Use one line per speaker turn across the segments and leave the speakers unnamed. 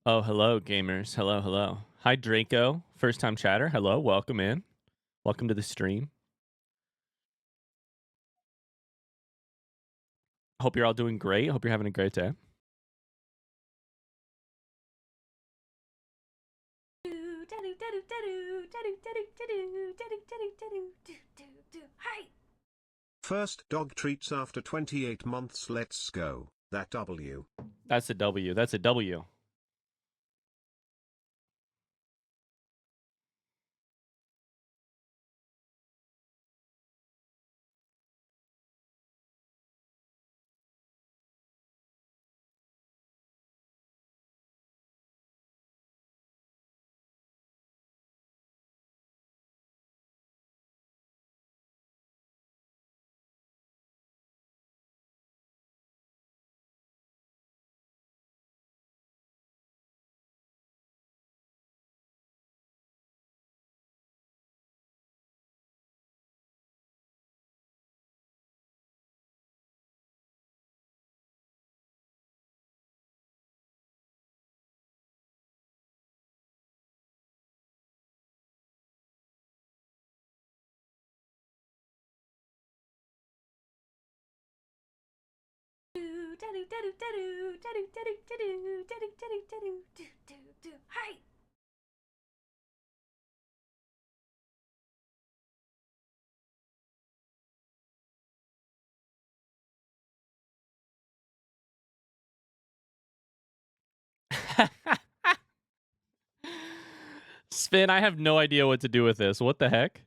Oh, hello, gamers. Hello, hello. Hi, Draco. First time chatter. Hello, welcome in. Welcome to the stream. Hope you're all doing great. Hope you're having a great day.
Hi. First dog treats after 28 months. Let's go. That W.
That's a W. That's a W.
Hi.
Spin, I have no idea what to do with this. What the heck?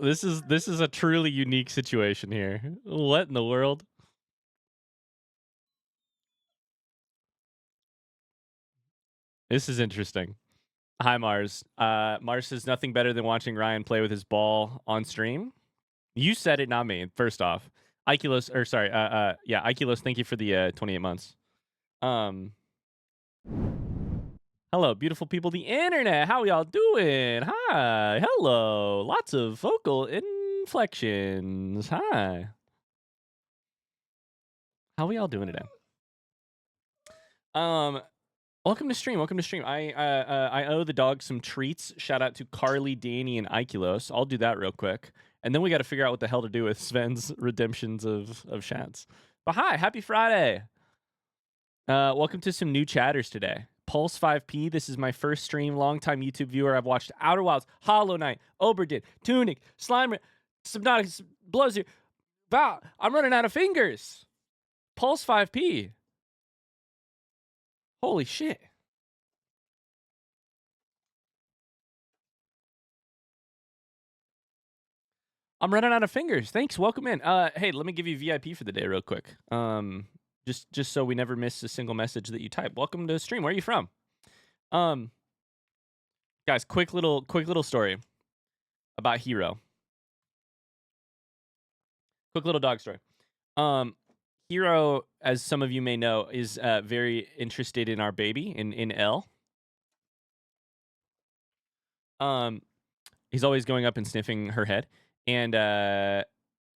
This is a truly unique situation here. What in the world? This is interesting. Hi, Mars. Mars says nothing better than watching Ryan play with his ball on stream. You said it, not me. First off, Iculos, or sorry, yeah, Iculos. Thank you for the 28 months. Hello, beautiful people, of the internet. How y'all doing? Hi, hello. Lots of vocal inflections. Hi. How we all doing today? Welcome to stream. Welcome to stream. I owe the dog some treats. Shout out to Carly, Danny, and Iculos. I'll do that real quick, and then we got to figure out what the hell to do with Sven's redemptions of shats. But hi, happy Friday. Welcome to some new chatters today. Pulse 5P, this is my first stream. Longtime YouTube viewer. I've watched Outer Wilds, Hollow Knight, Oberdin, Tunic, Slimer, Subnautica, Blows. Wow, I'm running out of fingers. Pulse 5P. Holy shit. I'm running out of fingers. Thanks. Welcome in. Hey, let me give you VIP for the day real quick. Just so we never miss a single message that you type. Welcome to the stream. Where are you from? Guys, quick little story about Hero. Quick little dog story. Hero, as some of you may know, is very interested in our baby, in Elle. He's always going up and sniffing her head,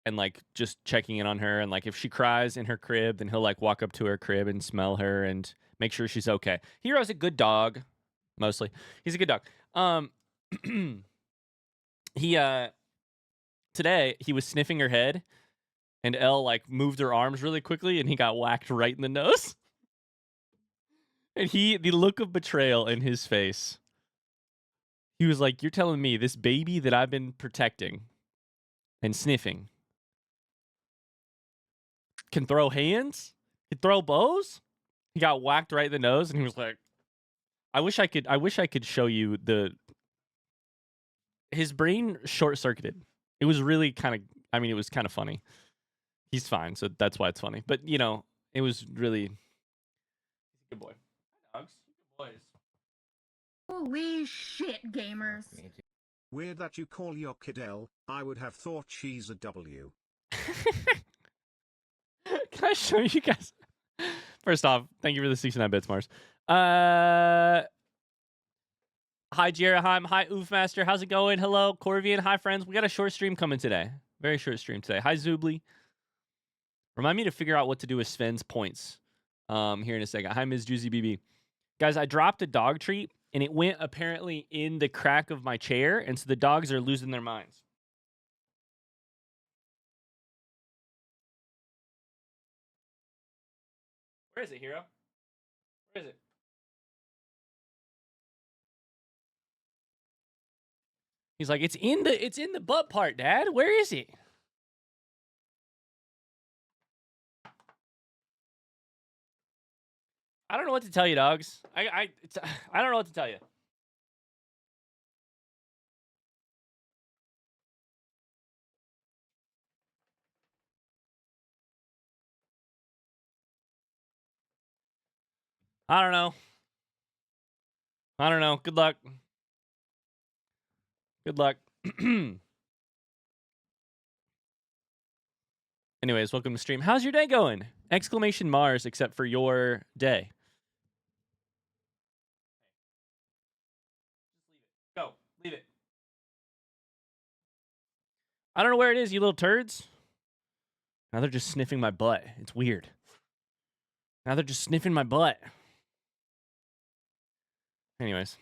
and like just checking in on her, and like if she cries in her crib, then he'll like walk up to her crib and smell her and make sure she's okay. Hero's a good dog, mostly. He's a good dog. He today he was sniffing her head, and Elle like moved her arms really quickly, and he got whacked right in the nose. And the look of betrayal in his face. He was like, "You're telling me this baby that I've been protecting and sniffing can throw hands? Can throw bows?" He got whacked right in the nose, and he was like, I wish I could show you his brain short circuited. It was really kind of, I mean, it was kind of funny. He's fine, so that's why it's funny. But you know, it was really good boy. Hi, dogs. Good boys.
Holy shit, gamers.
Weird that you call your kid L. I would have thought she's a W.
Can I show you guys? First off, thank you for the 69 bits, Mars. Hi, Jeraheim. Hi, Oofmaster. How's it going? Hello, Corvian. Hi, friends. We got a short stream coming today. Very short stream today. Hi, Zubly. Remind me to figure out what to do with Sven's points here in a second. Hi, Ms. Juicy BB. Guys, I dropped a dog treat, and it went apparently in the crack of my chair, and so the dogs are losing their minds. Where is it, Hero? Where is it? He's like, it's in the butt part, Dad. Where is it? I don't know what to tell you, dogs. I don't know what to tell you. I don't know. I don't know. Good luck. Good luck. Anyways, welcome to stream. How's your day going? Exclamation Mars, except for your day. Go. Leave it. I don't know where it is, you little turds. Now they're just sniffing my butt. It's weird. Now they're just sniffing my butt. Anyways.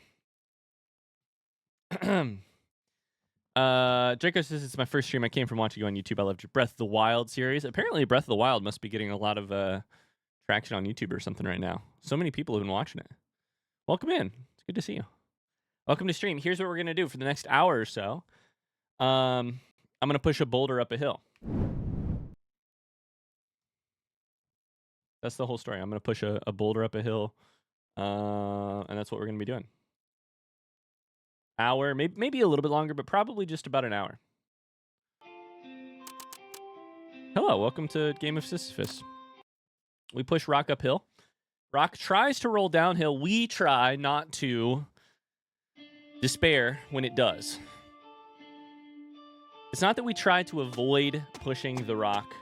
Draco says it's my first stream. I came from watching you on YouTube. I loved your Breath of the Wild series. Apparently Breath of the Wild must be getting a lot of traction on YouTube or something right now. So many people have been watching it. Welcome in. It's good to see you. Welcome to stream. Here's what we're going to do for the next hour or so. I'm going to push a boulder up a hill. That's the whole story. I'm going to push a boulder up a hill. And that's what we're going to be doing. Hour, maybe a little bit longer, but probably just about an hour. Hello, welcome to Game of Sisyphus. We push rock uphill. Rock tries to roll downhill. We try not to despair when it does. It's not that we try to avoid pushing the rock,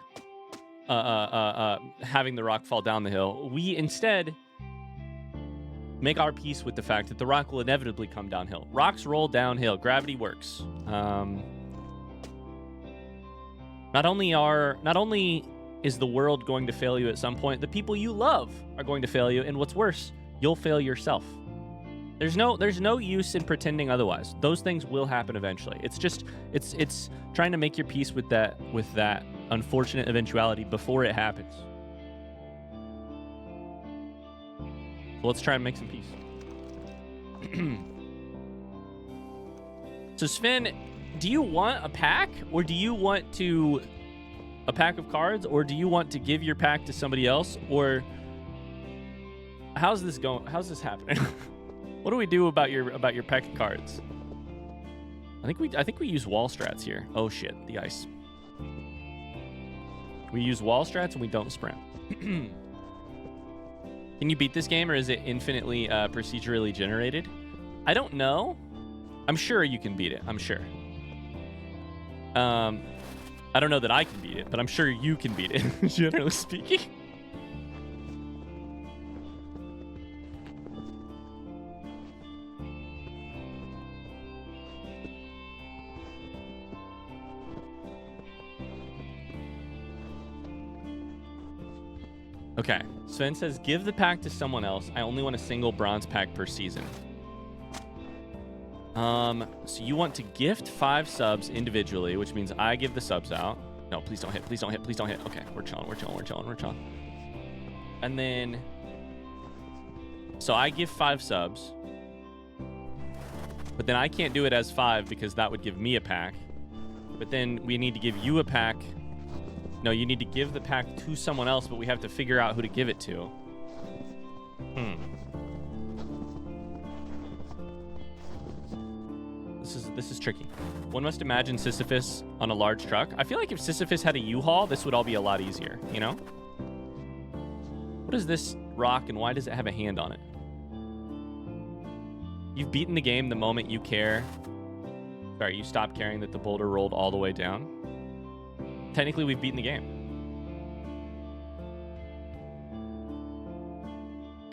having the rock fall down the hill. We instead make our peace with the fact that the rock will inevitably come downhill. Rocks roll downhill. Gravity works. Not only is the world going to fail you at some point, the people you love are going to fail you, and what's worse, you'll fail yourself. There's no use in pretending otherwise. Those things will happen eventually. It's just it's trying to make your peace with that unfortunate eventuality before it happens. So let's try and make some peace. So Sven, do you want a pack, or do you want a pack of cards, or do you want to give your pack to somebody else, or how's this going? How's this happening? What do we do about your pack of cards? I think we use wall strats here. Oh shit, the ice. We use wall strats and we don't sprint. Can you beat this game, or is it infinitely procedurally generated? I don't know. I'm sure you can beat it. I'm sure. I don't know that I can beat it, but I'm sure you can beat it, generally speaking. Okay, Sven says, give the pack to someone else. I only want a single bronze pack per season. So you want to gift 5 subs individually, which means I give the subs out. No, please don't hit, please don't hit, please don't hit. Okay, we're chilling. And then, so I give 5 subs, but then I can't do it as 5 because that would give me a pack. But then we need to give you a pack. No, you need to give the pack to someone else, but we have to figure out who to give it to. This is tricky. One must imagine Sisyphus on a large truck. I feel like if Sisyphus had a U-Haul, this would all be a lot easier, you know? What is this rock, and why does it have a hand on it? You've beaten the game the moment you care. Sorry, you stopped caring that the boulder rolled all the way down. Technically, we've beaten the game.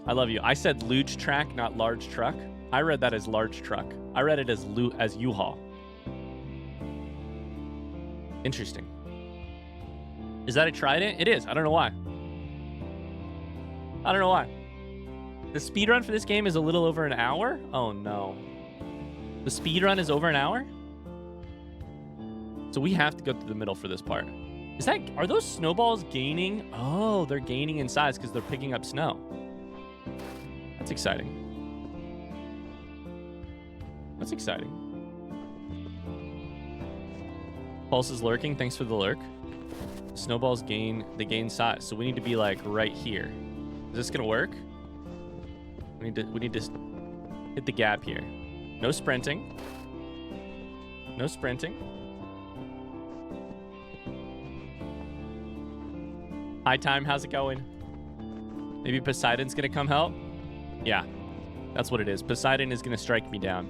I love you. I said luge track, not large truck. I read that as large truck. I read it as U-Haul. Interesting. Is that a trident? It is. I don't know why. The speed run for this game is a little over an hour. Oh no. The speed run is over an hour? So we have to go through the middle for this part. Are those snowballs gaining? Oh, they're gaining in size because they're picking up snow. That's exciting. That's exciting. Pulse is lurking. Thanks for the lurk. Snowballs gain size. So we need to be like right here. Is this gonna work? We need to hit the gap here. No sprinting. No sprinting. High time, how's it going? Maybe Poseidon's gonna come help? Yeah, that's what it is. Poseidon is gonna strike me down.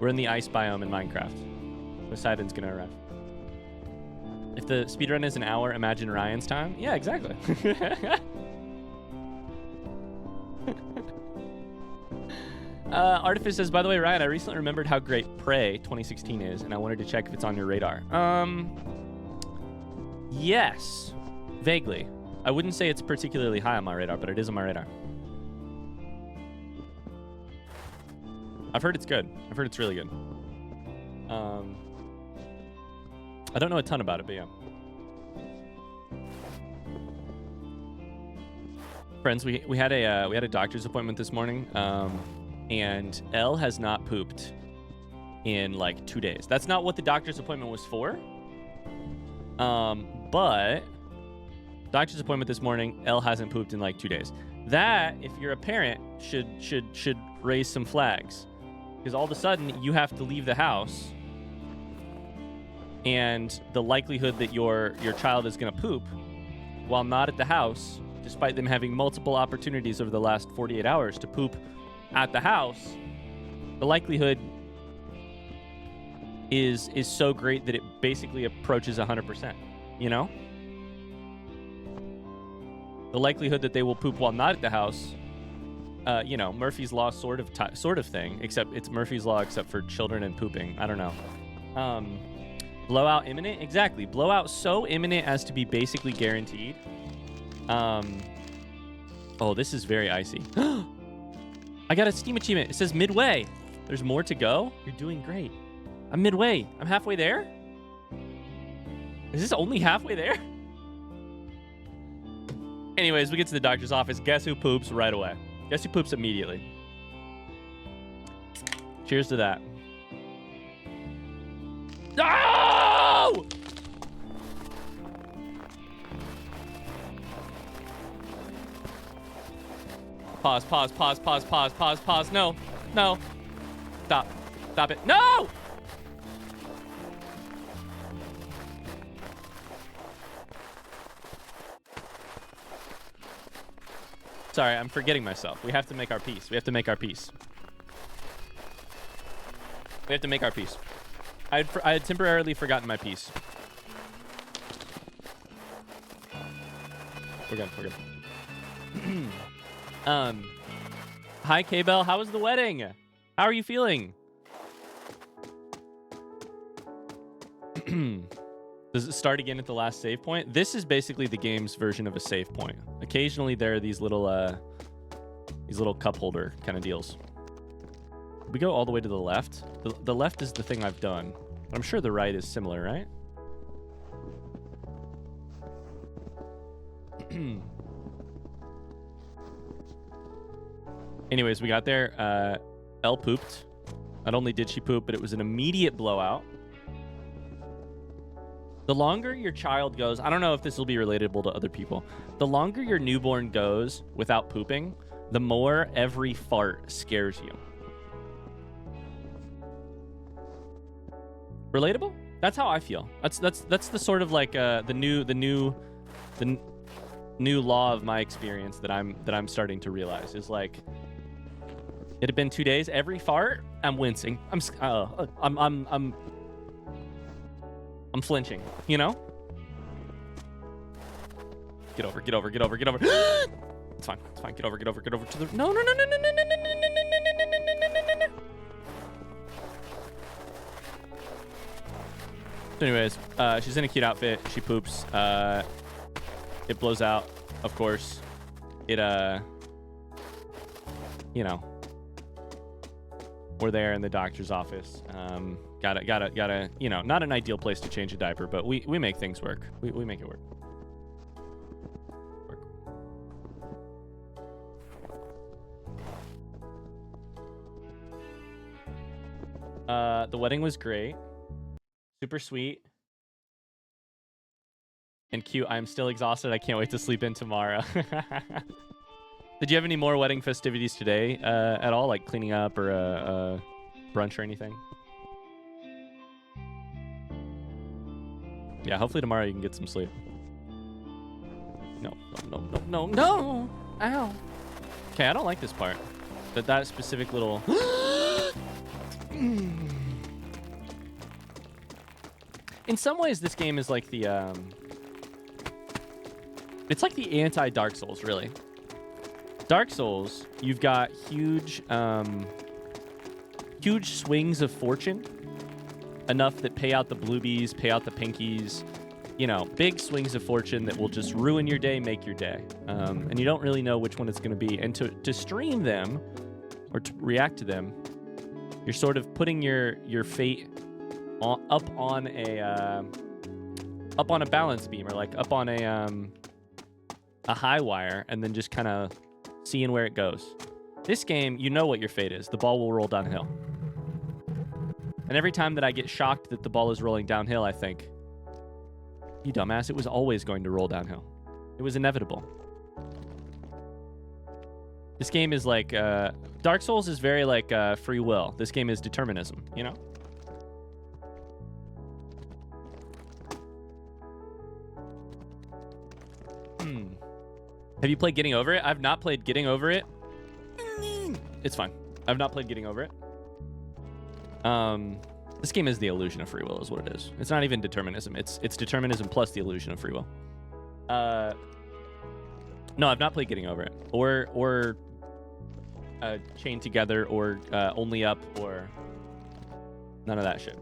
We're in the ice biome in Minecraft. Poseidon's gonna arrive. If the speedrun is an hour, imagine Ryan's time. Yeah, exactly. Artifice says, by the way, Ryan, I recently remembered how great Prey 2016 is, and I wanted to check if it's on your radar. Yes, vaguely. I wouldn't say it's particularly high on my radar, but it is on my radar. I've heard it's good. I've heard it's really good. I don't know a ton about it, but yeah. Friends, we had a doctor's appointment this morning, and Elle has not pooped in like 2 days. That's not what the doctor's appointment was for. But doctor's appointment this morning, Elle hasn't pooped in like 2 days. That, if you're a parent, should raise some flags, because all of a sudden you have to leave the house, and the likelihood that your child is going to poop while not at the house, despite them having multiple opportunities over the last 48 hours to poop at the house, the likelihood is so great that it basically approaches 100%, you know? The likelihood that they will poop while not at the house, you know, Murphy's Law sort of thing, except it's Murphy's Law except for children and pooping. I don't know. Blowout imminent? Exactly. Blowout so imminent as to be basically guaranteed. Oh, this is very icy. I got a Steam achievement. It says midway. There's more to go? You're doing great. I'm midway. I'm halfway there? Is this only halfway there? Anyways, we get to the doctor's office. Guess who poops right away? Guess who poops immediately? Cheers to that. No! Pause. No. Stop it. No! Sorry, I'm forgetting myself. We have to make our peace. I had temporarily forgotten my piece. We're good. Hi, K-Bell. How was the wedding? How are you feeling? Does it start again at the last save point? This is basically the game's version of a save point. Occasionally, there are these little cup holder kind of deals. We go all the way to the left. The left is the thing I've done. I'm sure the right is similar, right? Anyways, we got there. Elle pooped. Not only did she poop, but it was an immediate blowout. The longer your child goes, I don't know if this will be relatable to other people. The longer your newborn goes without pooping, the more every fart scares you. Relatable? That's how I feel. That's the sort of like the new law of my experience that I'm starting to realize is like, it had been 2 days. Every fart, I'm wincing. I'm flinching. You know? Get over. It's fine. Get over to the. No. So anyways, she's in a cute outfit. She poops. It blows out, of course. you know, we're there in the doctor's office. Gotta, you know, not an ideal place to change a diaper, but we make things work. We make it work. The wedding was great. Super sweet. And cute. I'm still exhausted. I can't wait to sleep in tomorrow. Did you have any more wedding festivities today at all? Like cleaning up or brunch or anything? Yeah, hopefully tomorrow you can get some sleep. No. Ow. Okay, I don't like this part. But that specific little... In some ways, this game is like the... It's like the anti-Dark Souls, really. Dark Souls, you've got huge swings of fortune. Enough that pay out the bluebies, pay out the pinkies. You know, big swings of fortune that will just ruin your day, make your day. And you don't really know which one it's going to be. And to stream them, or to react to them, you're sort of putting your fate up on a balance beam, or like up on a high wire, and then just kind of seeing where it goes. This game, you know what your fate is. The ball will roll downhill. And every time that I get shocked that the ball is rolling downhill, I think, you dumbass, it was always going to roll downhill. It was inevitable. This game is like, Dark Souls is very like free will. This game is determinism, you know? Have you played Getting Over It? I've not played Getting Over It. It's fine. I've not played Getting Over It. This game is the illusion of free will is what it is. It's not even determinism. It's determinism plus the illusion of free will. No, I've not played Getting Over It. Or Chained Together, or Only Up, or none of that shit.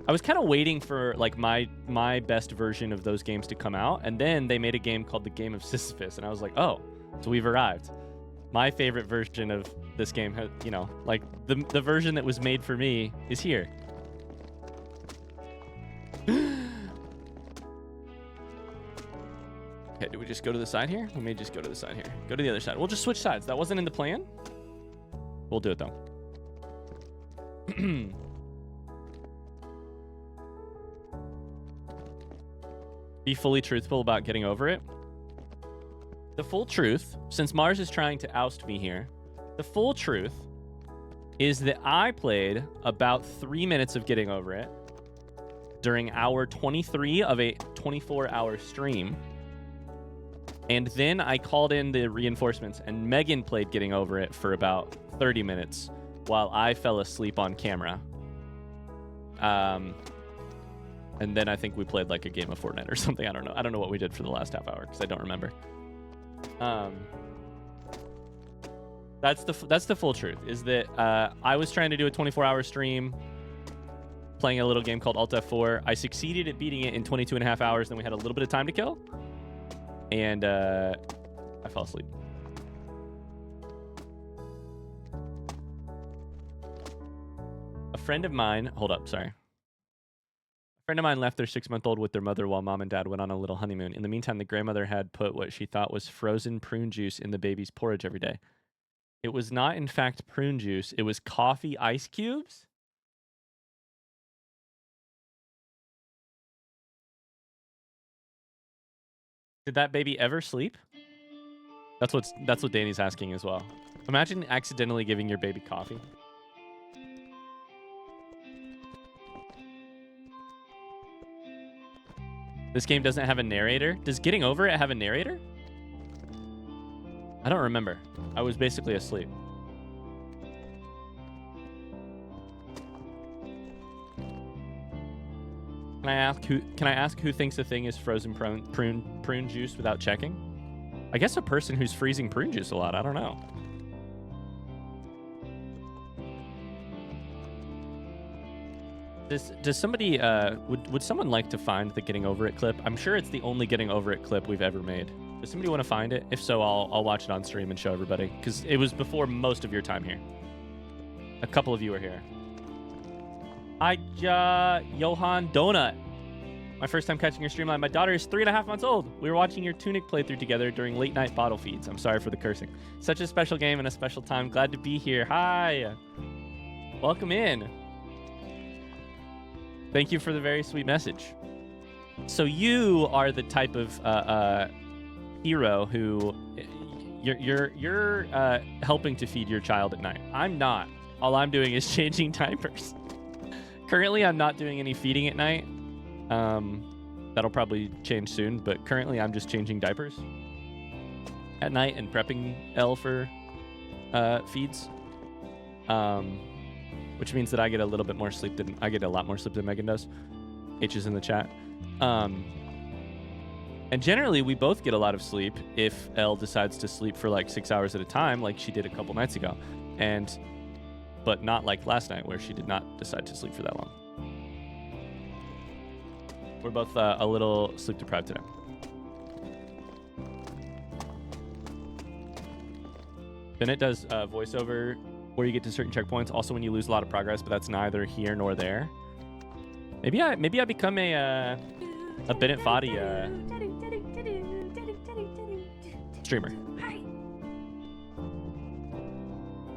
I was kind of waiting for like my best version of those games to come out, and then they made a game called the Game of Sisyphus, and I was like, oh, so we've arrived. My favorite version of this game has, you know, like the version that was made for me is here. Okay, do we just go to the side here? We may just go to the side here. Go to the other side. We'll just switch sides. That wasn't in the plan. We'll do it though. Be fully truthful about Getting Over It. The full truth, since Mars is trying to oust me here, the full truth is that I played about 3 minutes of Getting Over It during hour 23 of a 24-hour stream. And then I called in the reinforcements, and Megan played Getting Over It for about 30 minutes while I fell asleep on camera. And then I think we played like a game of Fortnite or something. I don't know. I don't know what we did for the last half hour because I don't remember. That's the full truth, is that I was trying to do a 24-hour stream playing a little game called Alt F4. I succeeded at beating it in 22 and a half hours. Then we had a little bit of time to kill. And I fell asleep. A friend of mine... Hold up, sorry. A friend of mine left their 6-month-old with their mother while mom and dad went on a little honeymoon. In the meantime, the grandmother had put what she thought was frozen prune juice in the baby's porridge every day. It was not, in fact, prune juice. It was coffee ice cubes? Did that baby ever sleep? That's what Danny's asking as well. Imagine accidentally giving your baby coffee. This game doesn't have a narrator. Does Getting Over It have a narrator? I don't remember. I was basically asleep. Can I ask who thinks the thing is frozen prune juice without checking? I guess a person who's freezing prune juice a lot. I don't know. Does somebody would someone like to find the Getting Over It clip? I'm sure it's the only Getting Over It clip we've ever made. Does somebody want to find it? If so, I'll watch it on stream and show everybody, because it was before most of your time here. A couple of you were here. Hi, Johan Donut. My first time catching your stream live. My daughter is 3.5 months old. We were watching your Tunic playthrough together during late night bottle feeds. I'm sorry for the cursing. Such a special game and a special time. Glad to be here. Hi. Welcome in. Thank you for the very sweet message. So you are the type of hero who you're helping to feed your child at night. I'm not. All I'm doing is changing diapers. Currently, I'm not doing any feeding at night. That'll probably change soon, but currently I'm just changing diapers at night and prepping Elle for feeds. Which means that I get a little bit more sleep than I get a lot more sleep than Megan does. H is in the chat. And generally we both get a lot of sleep if Elle decides to sleep for like 6 hours at a time, like she did a couple nights ago, but not like last night where she did not decide to sleep for that long. We're both a little sleep deprived today. Bennett does voiceover where you get to certain checkpoints. Also, when you lose a lot of progress, but that's neither here nor there. Maybe I become a Bennett VOD streamer.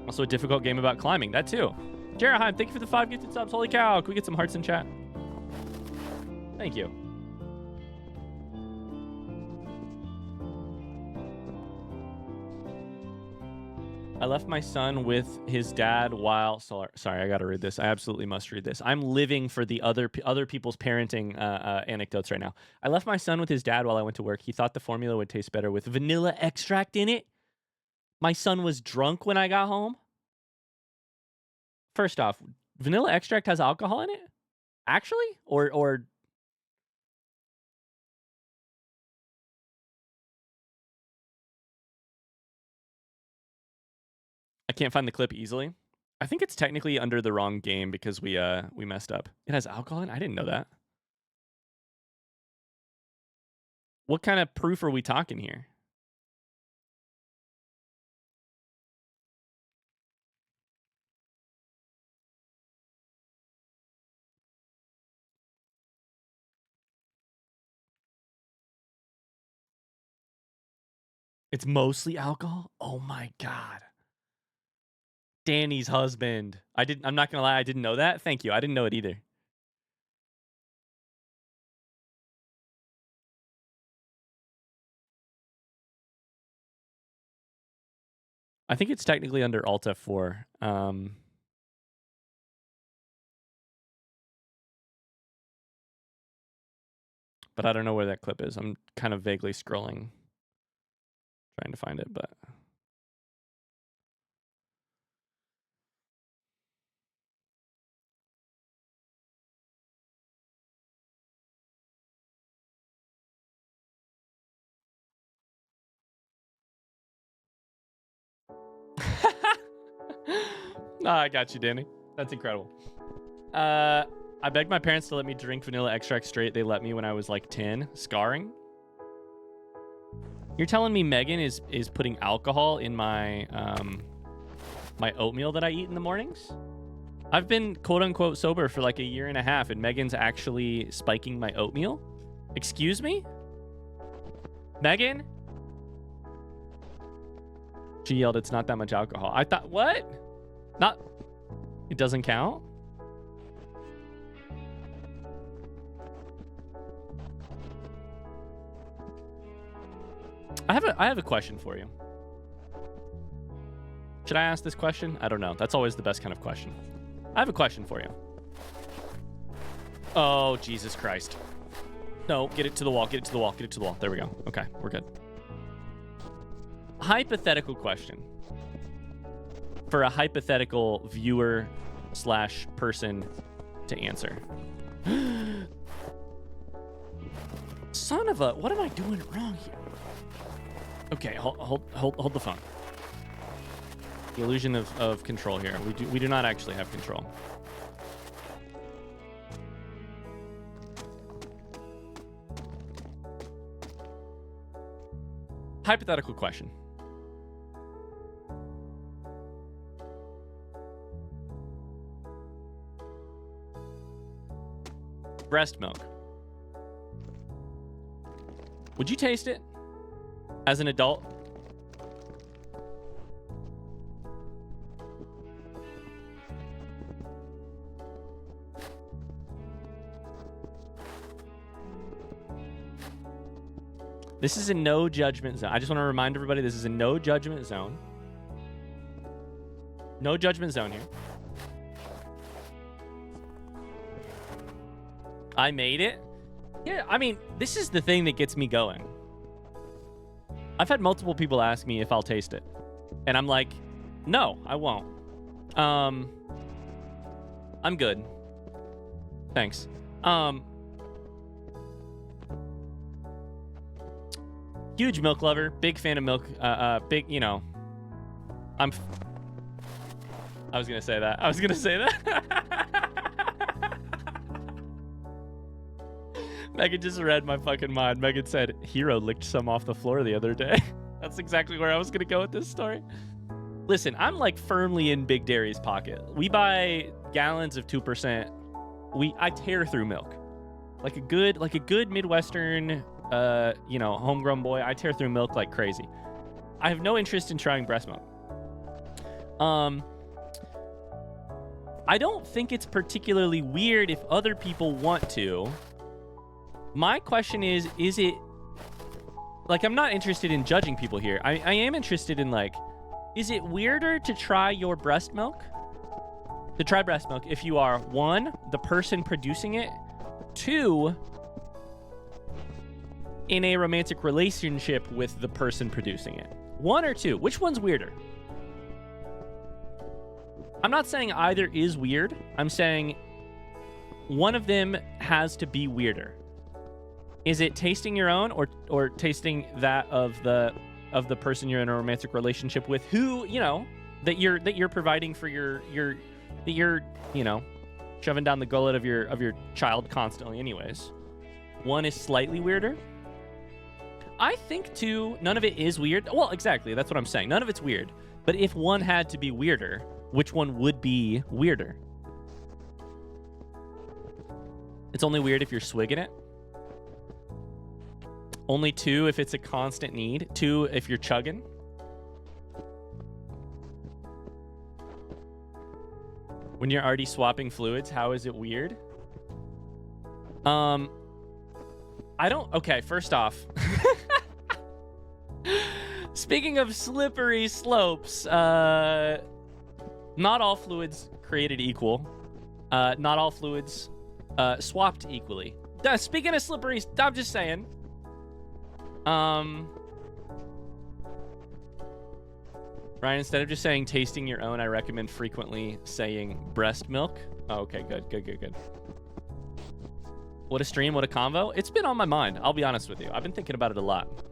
Also, a difficult game about climbing. That too. Jeraheim, thank you for the 5 gifted subs. Holy cow! Can we get some hearts in chat? Thank you. I left my son with his dad while... Sorry, I gotta read this. I absolutely must read this. I'm living for the other people's parenting anecdotes right now. I left my son with his dad while I went to work. He thought the formula would taste better with vanilla extract in it. My son was drunk when I got home. First off, vanilla extract has alcohol in it? Actually? Or... I can't find the clip easily. I think it's technically under the wrong game because we messed up. It has alcohol in it? I didn't know that. What kind of proof are we talking here? It's mostly alcohol? Oh my God. Danny's husband. I'm not gonna lie, I didn't know that. Thank you. I didn't know it either. I think it's technically under Alt F4. But I don't know where that clip is. I'm kind of vaguely scrolling, trying to find it, but... I got you, Danny. That's incredible. I begged my parents to let me drink vanilla extract straight. They let me when I was like 10. Scarring? You're telling me Megan is putting alcohol in my my oatmeal that I eat in the mornings? I've been quote-unquote sober for like 1.5 years, and Megan's actually spiking my oatmeal? Excuse me? Megan? She yelled, it's not that much alcohol. I thought, what? Not... It doesn't count? I have a question for you. Should I ask this question? I don't know. That's always the best kind of question. I have a question for you. Oh, Jesus Christ. No, get it to the wall, get it to the wall, get it to the wall. There we go. Okay, we're good. Hypothetical question. For a hypothetical viewer / person to answer. Son of a... What am I doing wrong here? Okay, hold the phone. The illusion of control here. We do not actually have control. Hypothetical question. Breast milk. Would you taste it as an adult? This is a no judgment zone. I just want to remind everybody this is a no judgment zone. No judgment zone here. I made it. Yeah, I mean, this is the thing that gets me going. I've had multiple people ask me if I'll taste it. And I'm like, no, I won't. I'm good. Thanks. Huge milk lover, big fan of milk. Big, you know. I was gonna say that. Megan just read my fucking mind. Megan said, Hero licked some off the floor the other day. That's exactly where I was gonna go with this story. Listen, I'm like firmly in Big Dairy's pocket. We buy gallons of 2%. I tear through milk. Like a good Midwestern homegrown boy, I tear through milk like crazy. I have no interest in trying breast milk. I don't think it's particularly weird if other people want to. My question is it... Like, I'm not interested in judging people here. I am interested in, like, is it weirder to try your breast milk? To try breast milk if you are, 1, the person producing it, 2, in a romantic relationship with the person producing it. 1 or 2? Which one's weirder? I'm not saying either is weird. I'm saying one of them has to be weirder. Is it tasting your own or tasting that of the person you're in a romantic relationship with, who, you know, that you're providing for your shoving down the gullet of your child constantly anyways. One is slightly weirder. I think, too, none of it is weird. Well, exactly. That's what I'm saying. None of it's weird. But if one had to be weirder, which one would be weirder? It's only weird if you're swigging it. Only 2 if it's a constant need. 2 if you're chugging. When you're already swapping fluids, how is it weird? Okay, first off. Speaking of slippery slopes, not all fluids created equal. Not all fluids swapped equally. Speaking of slippery, I'm just saying. Ryan, instead of just saying tasting your own, I recommend frequently saying breast milk. Oh, okay, good. What a stream, what a convo. It's been on my mind, I'll be honest with you. I've been thinking about it a lot.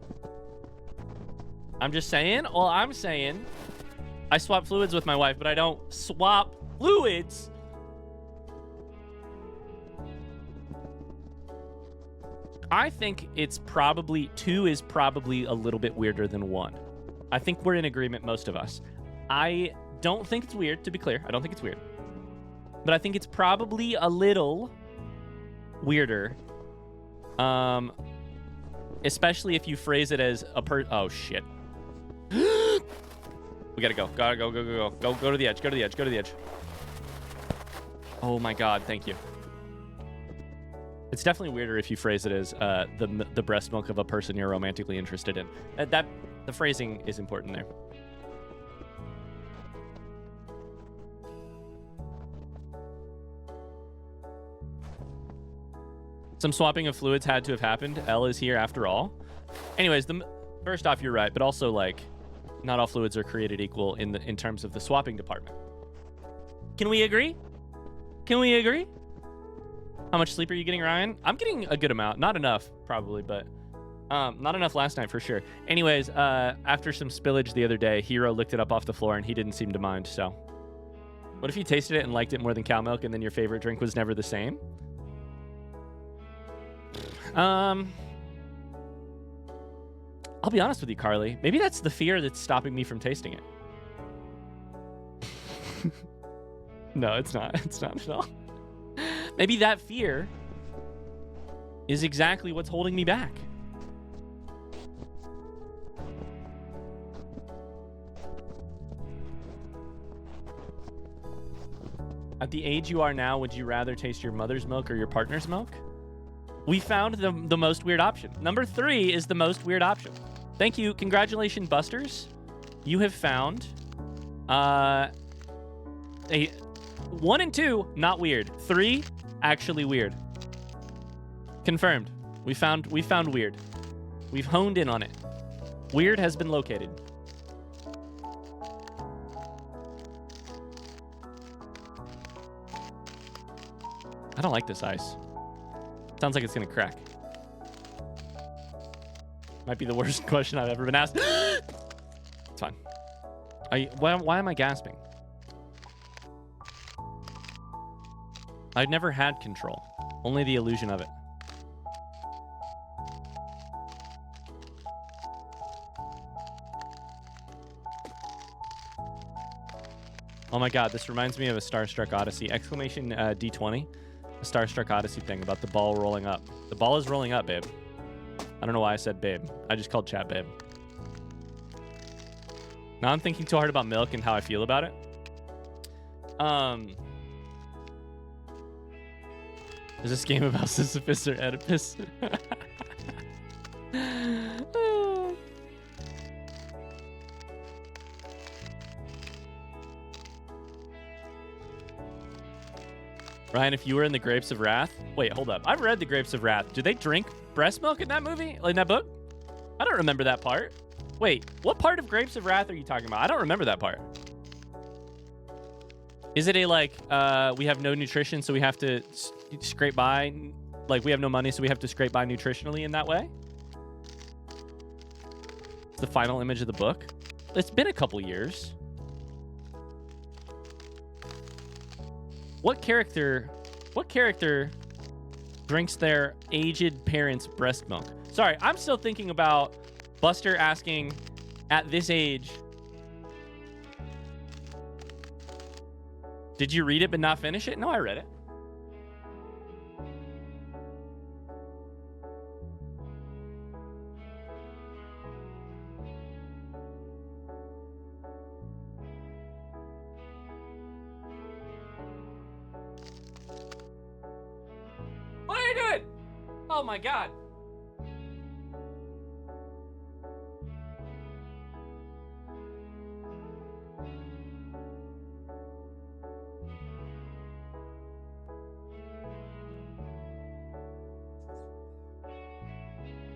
I'm just saying, I'm saying I swap fluids with my wife, but I don't swap fluids. I think it's probably 2 is probably a little bit weirder than 1. I think we're in agreement, most of us. I don't think it's weird, to be clear. I don't think it's weird. But I think it's probably a little weirder. Especially if you phrase it as a oh, shit. We gotta go. Go to the edge. Oh my god, thank you. It's definitely weirder if you phrase it as the breast milk of a person you're romantically interested in. The phrasing is important there. Some swapping of fluids had to have happened. L is here after all. Anyways, first off, you're right, but also, like, not all fluids are created equal in terms of the swapping department. Can we agree? How much sleep are you getting, Ryan? I'm getting a good amount. Not enough, probably, but not enough last night for sure. Anyways, after some spillage the other day, Hero licked it up off the floor and he didn't seem to mind, so. What if you tasted it and liked it more than cow milk and then your favorite drink was never the same? I'll be honest with you, Carly. Maybe that's the fear that's stopping me from tasting it. No, it's not. It's not at all. Maybe that fear is exactly what's holding me back. At the age you are now, would you rather taste your mother's milk or your partner's milk? We found the most weird option. Number 3 is the most weird option. Thank you. Congratulations, Busters. You have found a 1 and 2, not weird. 3, actually weird. Confirmed. We found weird. We've honed in on it. Weird has been located. I don't like this ice. Sounds like it's gonna crack. Might be the worst question I've ever been asked. It's fine. Why am I gasping? I've never had control. Only the illusion of it. Oh my god, this reminds me of a Starstruck Odyssey. Exclamation D20. A Starstruck Odyssey thing about the ball rolling up. The ball is rolling up, babe. I don't know why I said babe. I just called chat babe. Now I'm thinking too hard about milk and how I feel about it. Is this game about Sisyphus or Oedipus? Ryan, if you were in the Grapes of Wrath... Wait, hold up. I've read the Grapes of Wrath. Do they drink breast milk in that movie? In that book? I don't remember that part. Wait, what part of Grapes of Wrath are you talking about? I don't remember that part. Is it a, like, we have no nutrition, so we have to scrape by? Like, we have no money, so we have to scrape by nutritionally in that way? It's the final image of the book. It's been a couple years. What character drinks their aged parents' breast milk? Sorry, I'm still thinking about Buster asking at this age, did you read it but not finish it? No, I read it. What are you doing? Oh my god.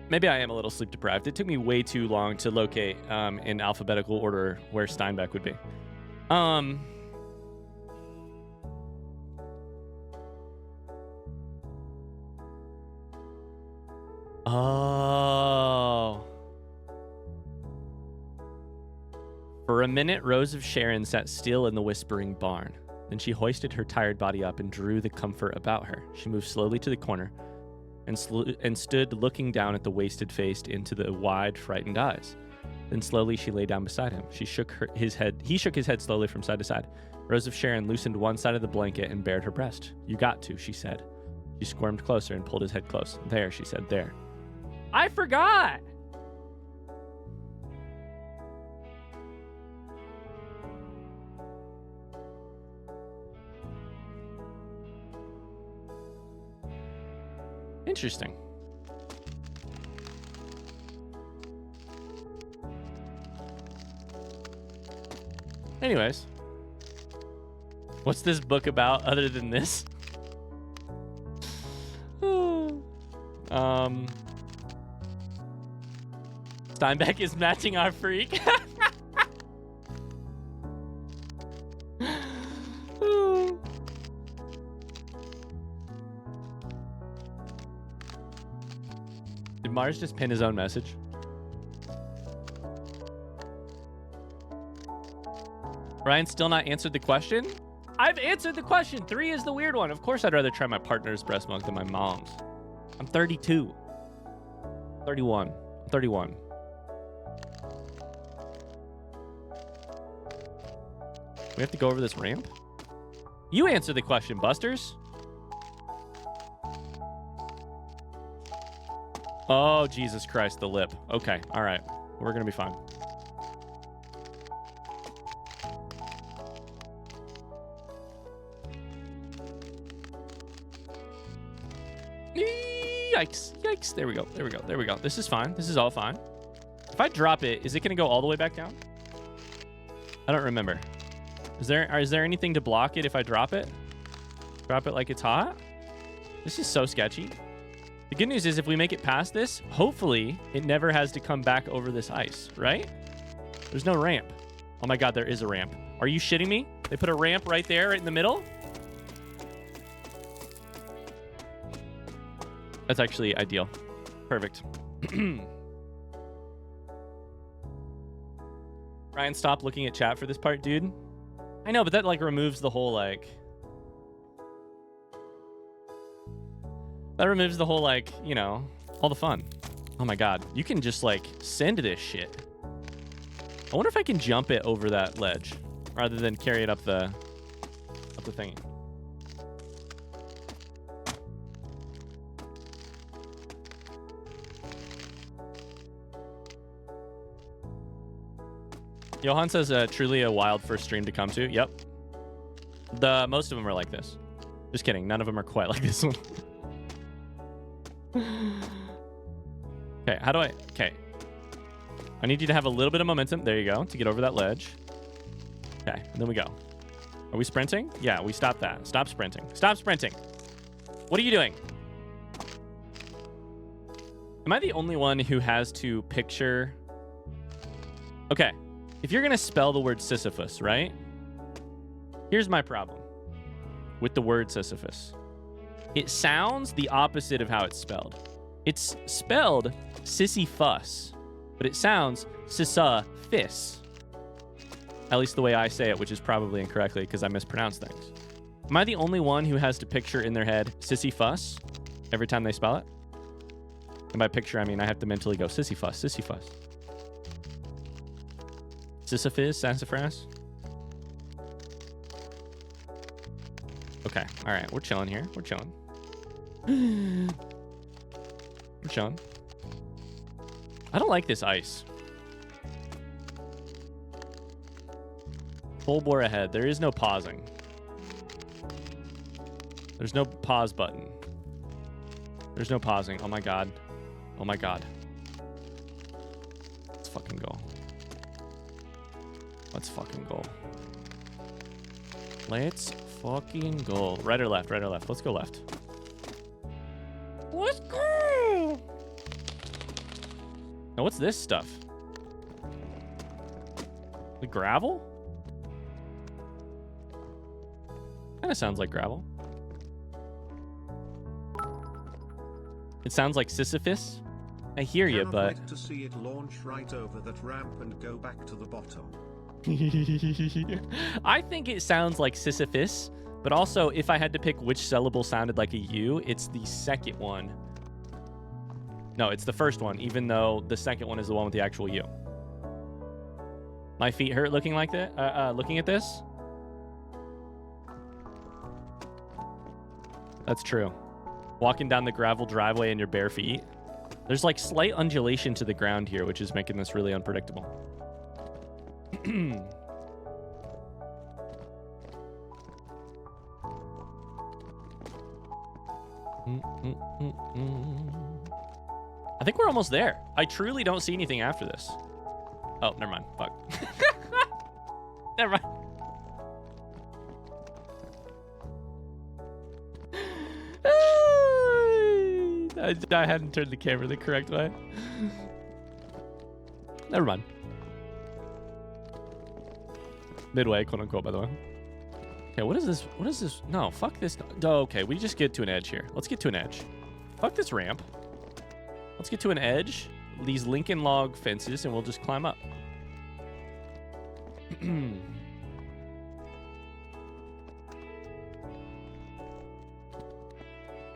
Maybe I am a little sleep deprived. It took me way too long to locate in alphabetical order where Steinbeck would be. Oh. For a minute, Rose of Sharon sat still in the whispering barn. Then she hoisted her tired body up and drew the comfort about her. She moved slowly to the corner and stood looking down at the wasted face into the wide, frightened eyes. Then slowly she lay down beside him. He shook his head slowly from side to side. Rose of Sharon loosened one side of the blanket and bared her breast. "You got to," she said. She squirmed closer and pulled his head close. "There," she said, "there." I forgot! Interesting. Anyways. What's this book about other than this? Steinbeck is matching our freak. Did Mars just pin his own message? Ryan still not answered the question? I've answered the question. 3 is the weird one. Of course I'd rather try my partner's breast milk than my mom's. I'm 32. 31. I'm 31. We have to go over this ramp? You answer the question, Busters. Oh, Jesus Christ, the lip. Okay, all right. We're going to be fine. Yikes. Yikes. There we go. There we go. There we go. This is fine. This is all fine. If I drop it, is it going to go all the way back down? I don't remember. Is there anything to block it if I drop it? Drop it like it's hot? This is so sketchy. The good news is if we make it past this, hopefully it never has to come back over this ice, right? There's no ramp. Oh my God, there is a ramp. Are you shitting me? They put a ramp right there, right in the middle? That's actually ideal. Perfect. Ryan, stop looking at chat for this part, dude. I know, but that like removes the whole like... That removes the whole like, you know, all the fun. Oh my God. You can just like send this shit. I wonder if I can jump it over that ledge rather than carry it up the thingy. Johan says truly a wild first stream to come to. Yep. Most of them are like this. Just kidding. None of them are quite like this one. Okay, how do I... Okay. I need you to have a little bit of momentum. There you go. To get over that ledge. Okay, and then we go. Are we sprinting? Yeah, we stopped that. Stop sprinting. Stop sprinting. What are you doing? Am I the only one who has to picture... Okay. If you're going to spell the word Sisyphus, right? Here's my problem with the word Sisyphus. It sounds the opposite of how it's spelled. It's spelled Sisyphus, but it sounds Sisyphus. At least the way I say it, which is probably incorrectly because I mispronounce things. Am I the only one who has to picture in their head Sisyphus every time they spell it? And by picture, I mean I have to mentally go Sisyphus, Sisyphus. Sisyphus, sassafras. Okay, all right, we're chilling here. We're chilling. We're chilling. I don't like this ice. Full bore ahead. There is no pausing. There's no pause button. There's no pausing. Oh my God. Oh my God. Let's fucking go. Let's fucking go. Let's fucking go. Right or left? Right or left? Let's go left. Let's go. Now, what's this stuff? The gravel? Kind of sounds like gravel. It sounds like Sisyphus. I hear you, but...
Wait to see it launch right over that ramp and go back to the bottom.
I think it sounds like Sisyphus, but also if I had to pick which syllable sounded like a U, it's the second one. No, it's the first one, even though the second one is the one with the actual U. My feet hurt looking like that. Looking at this. That's true. Walking down the gravel driveway in your bare feet. There's like slight undulation to the ground here, which is making this really unpredictable. I think we're almost there. I truly don't see anything after this. Oh, never mind. Fuck. Never mind. I hadn't turned the camera the correct way. Never mind. Midway, quote unquote, by the way. Okay, what is this? What is this? No, fuck this. Oh, okay, we just get to an edge here. Let's get to an edge. Fuck this ramp. Let's get to an edge. These Lincoln log fences, and we'll just climb up.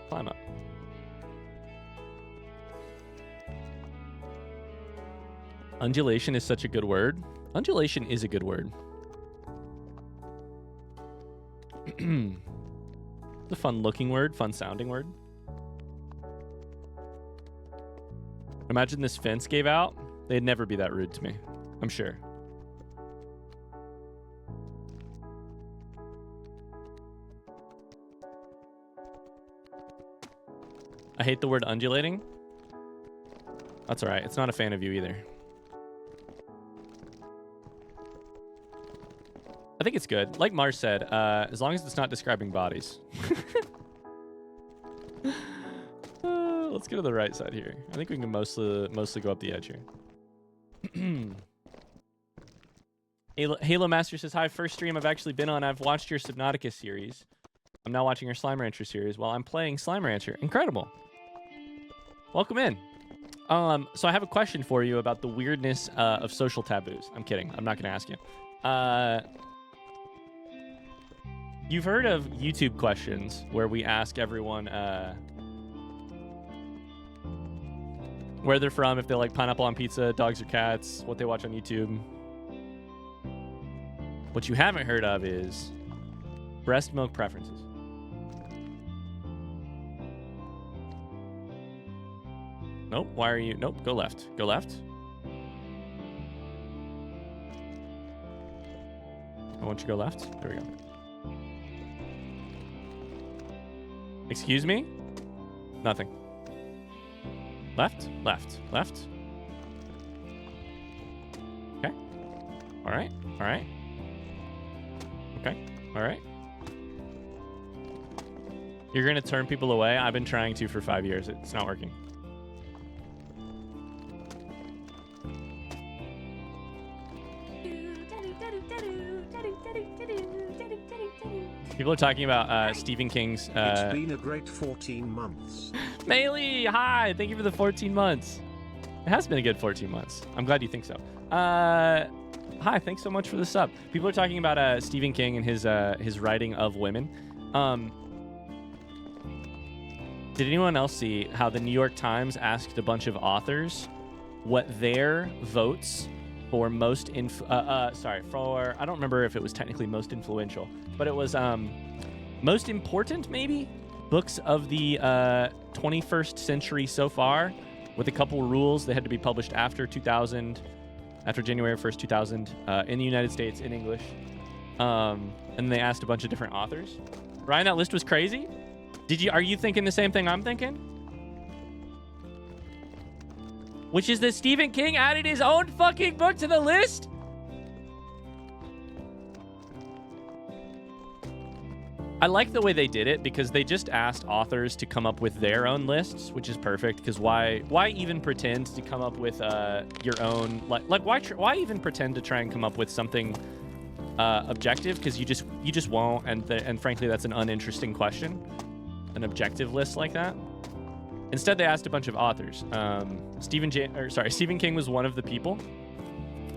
Climb up. Undulation is such a good word. Undulation is a good word. It's a fun looking word, fun sounding word. Imagine this fence gave out. They'd never be that rude to me, I'm sure. I hate the word undulating. That's all right. It's not a fan of you either. I think it's good. Like Mars said, as long as it's not describing bodies. Let's go to the right side here. I think we can mostly go up the edge here. Halo Master says, hi, first stream I've actually been on. I've watched your Subnautica series. I'm now watching your Slime Rancher series while I'm playing Slime Rancher. Incredible. Welcome in. So I have a question for you about the weirdness of social taboos. I'm kidding. I'm not going to ask you. You've heard of YouTube questions where we ask everyone where they're from, if they like pineapple on pizza, dogs or cats, what they watch on YouTube. What you haven't heard of is breast milk preferences. Nope. Why are you? Nope. Go left. Go left. I want you to go left. There we go. Excuse me? Nothing. Left, left, left. Okay. All right. All right. Okay. All right. You're going to turn people away? I've been trying to for 5 years. It's not working. People are talking about Stephen King's...
It's been a great 14 months.
Maylee, hi! Thank you for the 14 months. It has been a good 14 months. I'm glad you think so. Hi, thanks so much for the sub. People are talking about Stephen King and his writing of women. Did anyone else see how the New York Times asked a bunch of authors what their votes for most I don't remember if it was technically most influential, but it was most important, maybe, books of the 21st century so far, with a couple rules. They had to be published after 2000, after January 1st, 2000, in the United States in English. And they asked a bunch of different authors. Ryan, that list was crazy. Are you thinking the same thing I'm thinking? Which is that Stephen King added his own fucking book to the list? I like the way they did it because they just asked authors to come up with their own lists, which is perfect. Because why even pretend to come up with your own why even pretend to try and come up with something objective? Because you just won't, and frankly that's an uninteresting question, an objective list like that. Instead, they asked a bunch of authors. Stephen King was one of the people.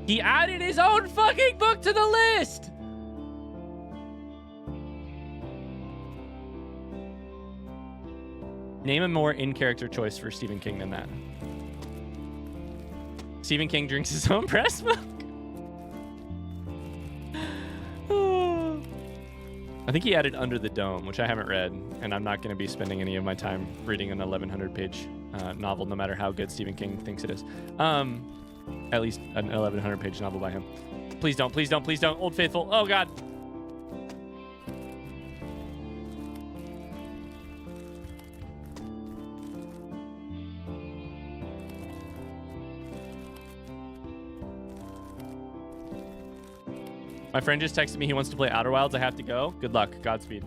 He added his own fucking book to the list. Name a more in-character choice for Stephen King than that. Stephen King drinks his own breast milk. I think he added Under the Dome, which I haven't read, and I'm not going to be spending any of my time reading an 1,100-page novel, no matter how good Stephen King thinks it is. At least an 1,100-page novel by him. Please don't, please don't, please don't. Old Faithful. Oh, God. My friend just texted me he wants to play Outer Wilds. I have to go. Good luck. Godspeed.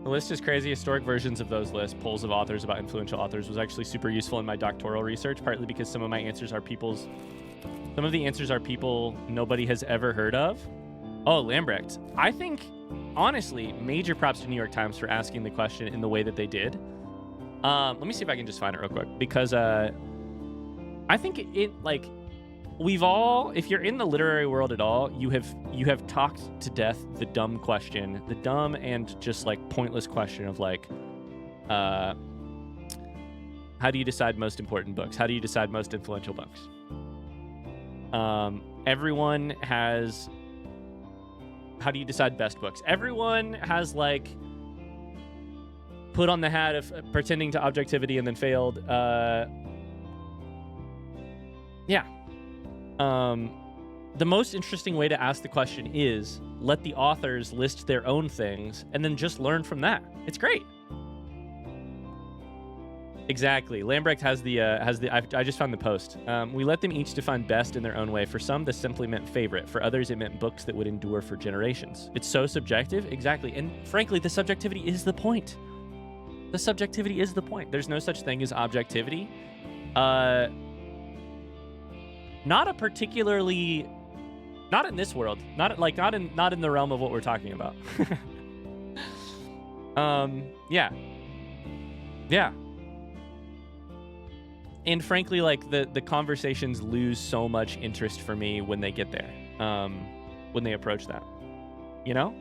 The list is crazy. Historic versions of those lists, polls of authors about influential authors, was actually super useful in my doctoral research, partly because some of the answers are people nobody has ever heard of. Oh, Lambrecht. I think, honestly, major props to New York Times for asking the question in the way that they did. Let me see if I can just find it real quick, because I think we've all, if you're in the literary world at all, you have talked to death the dumb question, the dumb and just like pointless question of like, How do you decide most important books? How do you decide most influential books? Everyone has... How do you decide best books? Everyone has, like, put on the hat of pretending to objectivity and then failed. Yeah. The most interesting way to ask the question is let the authors list their own things and then just learn from that. It's great. Exactly. Lambrecht has the I just found the post. We let them each define best in their own way. For some, this simply meant favorite. For others, it meant books that would endure for generations. It's so subjective. Exactly. And frankly, the subjectivity is the point. The subjectivity is the point. There's no such thing as objectivity. Not a particularly... Not in this world. Not in the realm of what we're talking about. Yeah. Yeah. And frankly, like, the conversations lose so much interest for me when they get there, when they approach that, you know?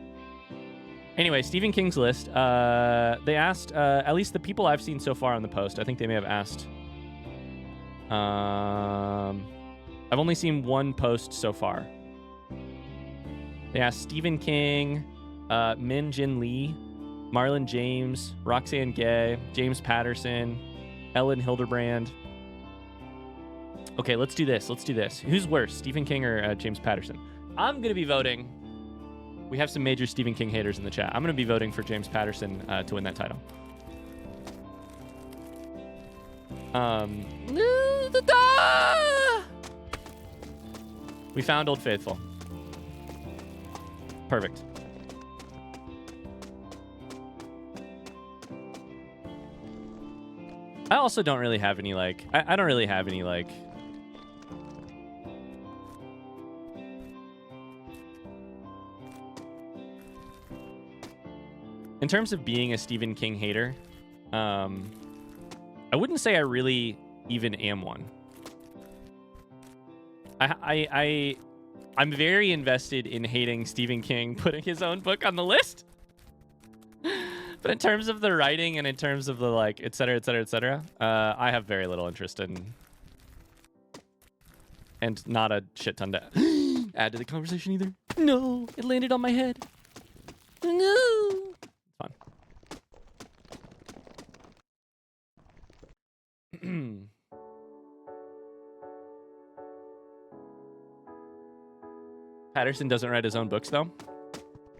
Anyway, Stephen King's list, they asked, at least the people I've seen so far on the post, I think they may have asked, I've only seen one post so far. They asked Stephen King, Min Jin Lee, Marlon James, Roxane Gay, James Patterson, Ellen Hildebrand. Okay, let's do this. Who's worse, Stephen King or James Patterson? I'm going to be voting. We have some major Stephen King haters in the chat. I'm going to be voting for James Patterson to win that title. We found Old Faithful. Perfect. I also don't really have any, like... I don't really have any, like... In terms of being a Stephen King hater, I wouldn't say I really even am one. I'm very invested in hating Stephen King putting his own book on the list. But in terms of the writing and in terms of the, like, et cetera, et cetera, et cetera, I have very little interest in... And not a shit ton to add to the conversation either. No, it landed on my head. No. Fun. Patterson doesn't write his own books, though?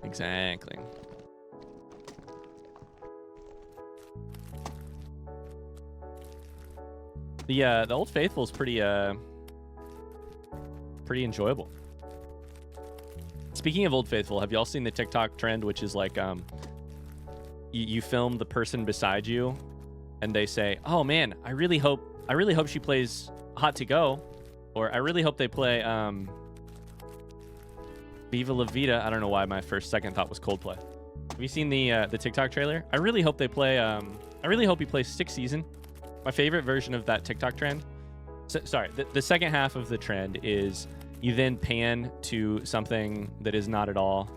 Exactly. The Old Faithful is pretty enjoyable. Speaking of Old Faithful, have y'all seen the TikTok trend, which is like you film the person beside you, and they say, "Oh man, I really hope she plays Hot to Go," or "I really hope they play Viva La Vida." I don't know why my second thought was Coldplay. Have you seen the TikTok trailer? I really hope they play. I really hope he plays Sixth Season. My favorite version of that TikTok trend. Sorry, the second half of the trend is you then pan to something that is not at all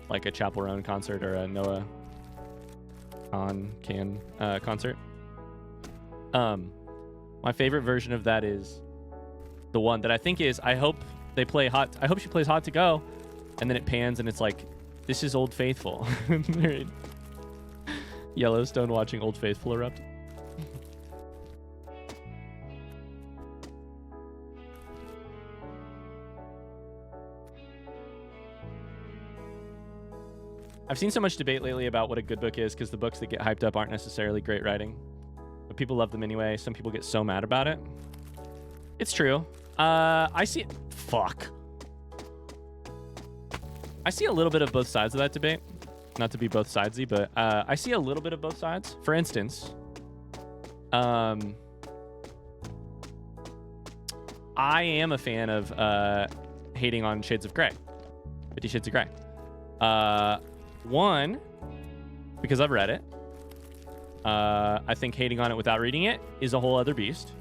like a Chappell Roan concert or a Noah Can concert. My favorite version of that is the one that I think is I hope she plays Hot to Go, and then it pans and it's like, this is Old Faithful. Yellowstone watching Old Faithful erupt. I've seen so much debate lately about what a good book is because the books that get hyped up aren't necessarily great writing. But people love them anyway. Some people get so mad about it. It's true. I see... Fuck. I see a little bit of both sides of that debate. Not to be both sidesy, but I see a little bit of both sides. For instance, I am a fan of hating on Shades of Grey. 50 Shades of Grey. One, because I've read it. I think hating on it without reading it is a whole other beast.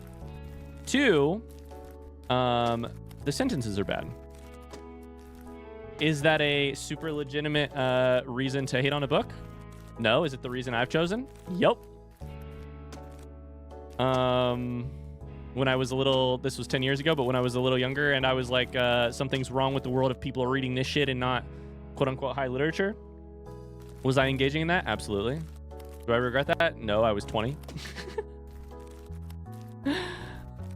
Two, the sentences are bad. Is that a super legitimate reason to hate on a book? No. Is it the reason I've chosen? Yup. when I was a little, this was 10 years ago, but when I was a little younger and I was like, something's wrong with the world if people are reading this shit and not quote unquote high literature. Was I engaging in that? Absolutely. Do I regret that? No, I was 20.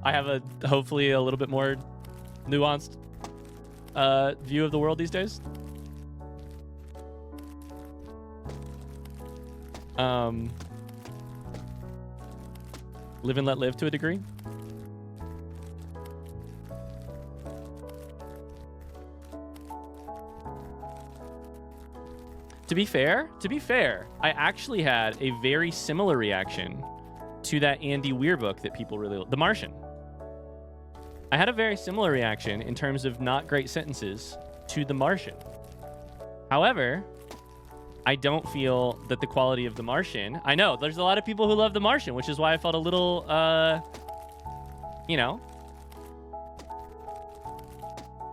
I have a hopefully a little bit more nuanced view of the world these days. Live and let live to a degree. To be fair, I actually had a very similar reaction to that Andy Weir book that people really, The Martian. I had a very similar reaction in terms of not great sentences to The Martian. However, I don't feel that the quality of The Martian, I know there's a lot of people who love The Martian, which is why I felt a little, you know,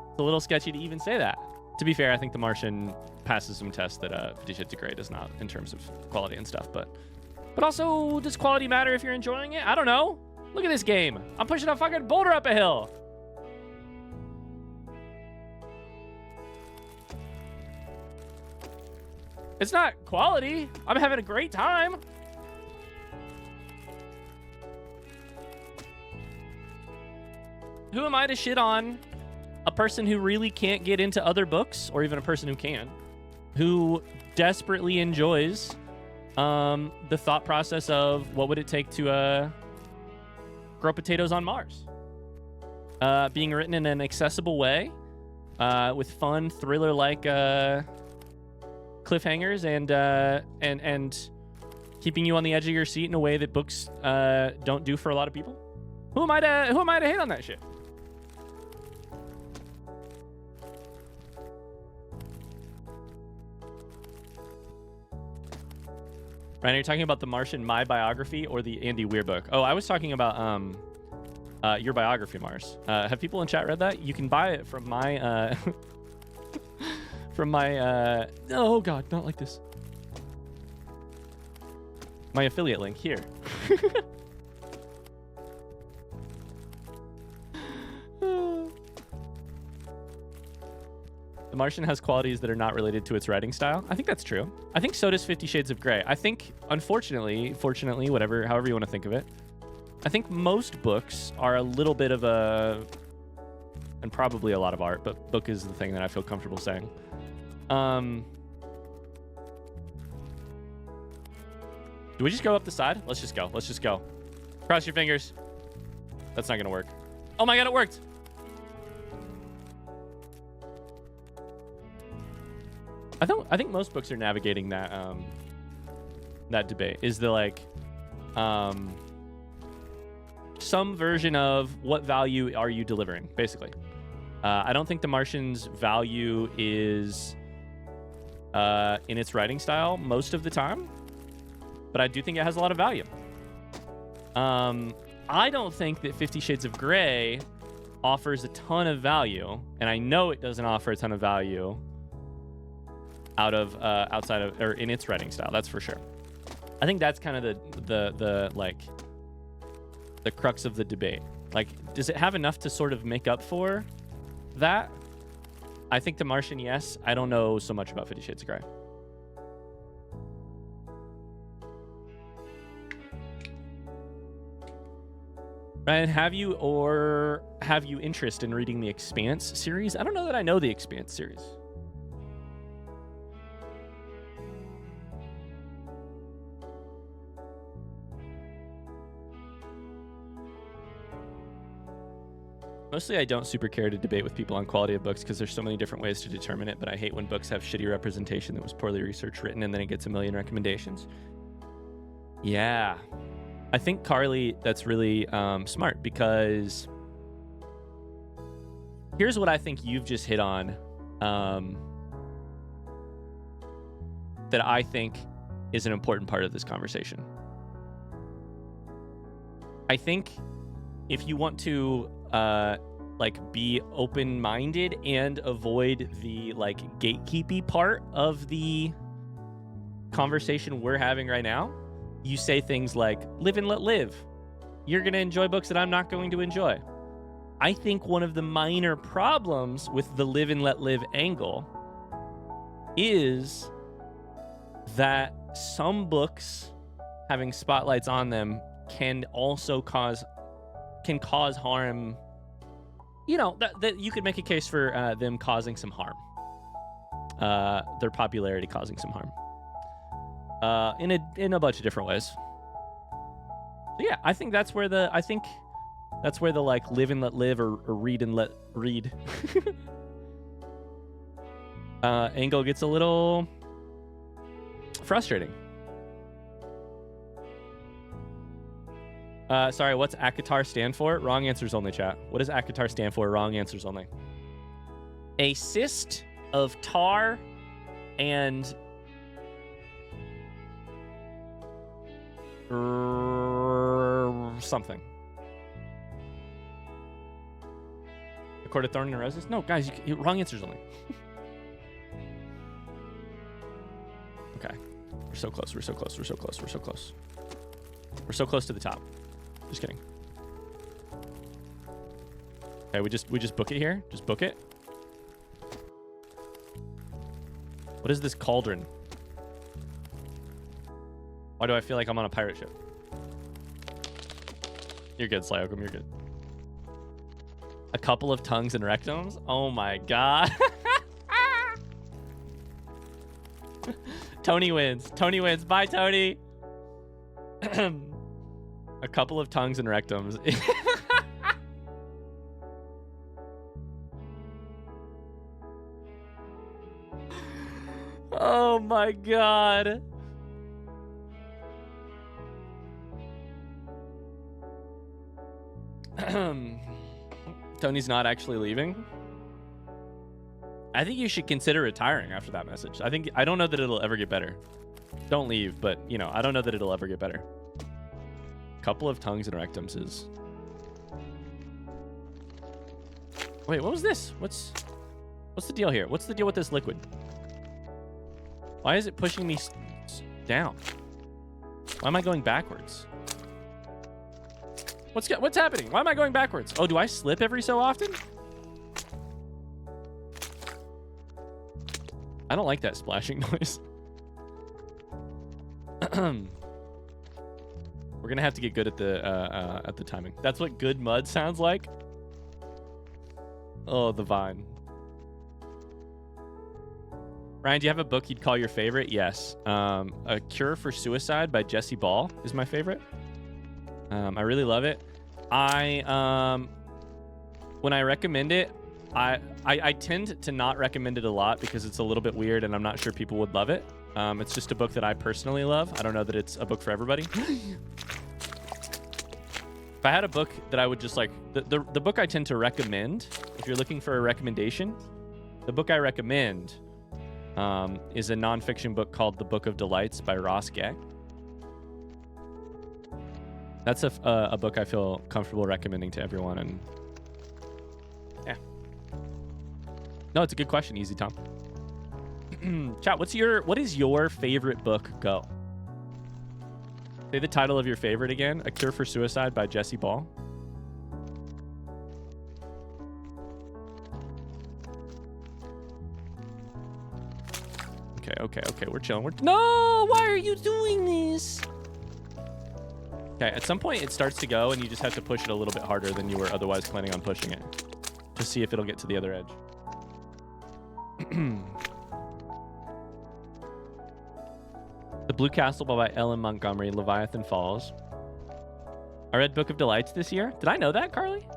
it's a little sketchy to even say that. To be fair, I think The Martian passes some tests that 50 Shades of Grey does not in terms of quality and stuff, but also, does quality matter if you're enjoying it? I don't know. Look at this game. I'm pushing a fucking boulder up a hill. It's not quality. I'm having a great time. Who am I to shit on a person who really can't get into other books, or even a person who can, who desperately enjoys the thought process of what would it take to grow potatoes on Mars? Being written in an accessible way, with fun, thriller-like cliffhangers, and keeping you on the edge of your seat in a way that books don't do for a lot of people. Who am I to hate on that shit? Ryan, are you talking about The Martian, my biography, or the Andy Weir book? Oh, I was talking about your biography, Mars. Have people in chat read that? You can buy it from my oh god, not like this. My affiliate link here. The Martian has qualities that are not related to its writing style. I think that's true. I think so does 50 Shades of Grey. I think, unfortunately, fortunately, whatever, however you want to think of it, I think most books are a little bit of a, and probably a lot of art, but book is the thing that I feel comfortable saying. Do we just go up the side? Let's just go. Let's just go. Cross your fingers. That's not going to work. Oh my god, it worked. I think most books are navigating that that debate. Is the like some version of what value are you delivering, basically. I don't think The Martian's value is in its writing style most of the time, but I do think it has a lot of value. I don't think that 50 Shades of Grey offers a ton of value, and I know it doesn't offer a ton of value outside of, or in its writing style, that's for sure. I think that's kind of the like the crux of the debate. Like, does it have enough to sort of make up for that? I think The Martian, yes. I don't know so much about 50 Shades of Grey. Ryan, have you interest in reading the Expanse series? I don't know that I know the Expanse series. Mostly I don't super care to debate with people on quality of books because there's so many different ways to determine it, but I hate when books have shitty representation that was poorly researched written and then it gets a million recommendations. Yeah. I think, Carly, that's really smart, because here's what I think you've just hit on that I think is an important part of this conversation. I think if you want to like be open-minded and avoid the like gatekeepy part of the conversation we're having right now, you say things like live and let live, you're going to enjoy books that I'm not going to enjoy. I think one of the minor problems with the live and let live angle is that some books having spotlights on them can also cause harm. You know, that you could make a case for them causing some harm. Their popularity causing some harm. In a bunch of different ways. So yeah, I think that's where the like live and let live or read and let read angle gets a little frustrating. Sorry, what's ACOTAR stand for? Wrong answers only, chat. What does ACOTAR stand for? Wrong answers only. A cyst of tar and something. A cord of thorn and roses? No, guys, wrong answers only. Okay. We're so close. We're so close. We're so close. We're so close. We're so close to the top. Just kidding. Okay, we just book it here. Just book it. What is this cauldron? Why do I feel like I'm on a pirate ship? You're good, Slyokum. You're good. A couple of tongues and rectums? Oh my god. Tony wins. Tony wins. Bye, Tony. A couple of tongues and rectums. Oh my god. Tony's not actually leaving. I think you should consider retiring after that message. I don't know that it'll ever get better. Don't leave, but you know, I don't know that it'll ever get better. Couple of tongues and rectums is. Wait, what was this? What's the deal here? What's the deal with this liquid? Why is it pushing me down? Why am I going backwards? What's happening? Why am I going backwards? Oh, do I slip every so often? I don't like that splashing noise. We're gonna have to get good at the timing. That's what good mud sounds like. Oh, the vine. Ryan, do you have a book you'd call your favorite? Yes. A Cure for Suicide by Jesse Ball is my favorite. I really love it. When I recommend it, I tend to not recommend it a lot because it's a little bit weird and I'm not sure people would love it. It's just a book that I personally love. I don't know that it's a book for everybody. If I had a book that I would just like, the book I tend to recommend, if you're looking for a recommendation, the book I recommend is a nonfiction book called The Book of Delights by Ross Gay. That's a book I feel comfortable recommending to everyone, and yeah. No, it's a good question, Easy Tom. Chat, what is your favorite book? Go. Say the title of your favorite again. A Cure for Suicide by Jesse Ball. Okay. We're chilling. No! Why are you doing this? Okay, at some point it starts to go and you just have to push it a little bit harder than you were otherwise planning on pushing it. To see if it'll get to the other edge. The Blue Castle by Ellen Montgomery, Leviathan Falls. I read Book of Delights this year. Did I know that, Carly?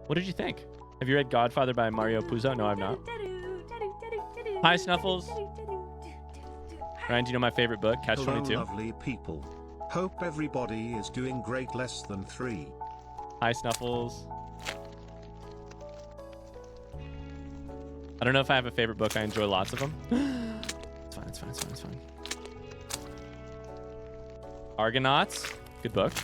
What did you think? Have you read Godfather by Mario Puzo? No, I've not. Hi, Snuffles. Ryan, do you know my favorite book? Catch-22.
Hello, lovely people. Hope everybody is doing great. Less than 3.
Hi, Snuffles. I don't know if I have a favorite book. I enjoy lots of them. It's fine. Argonauts. Good book.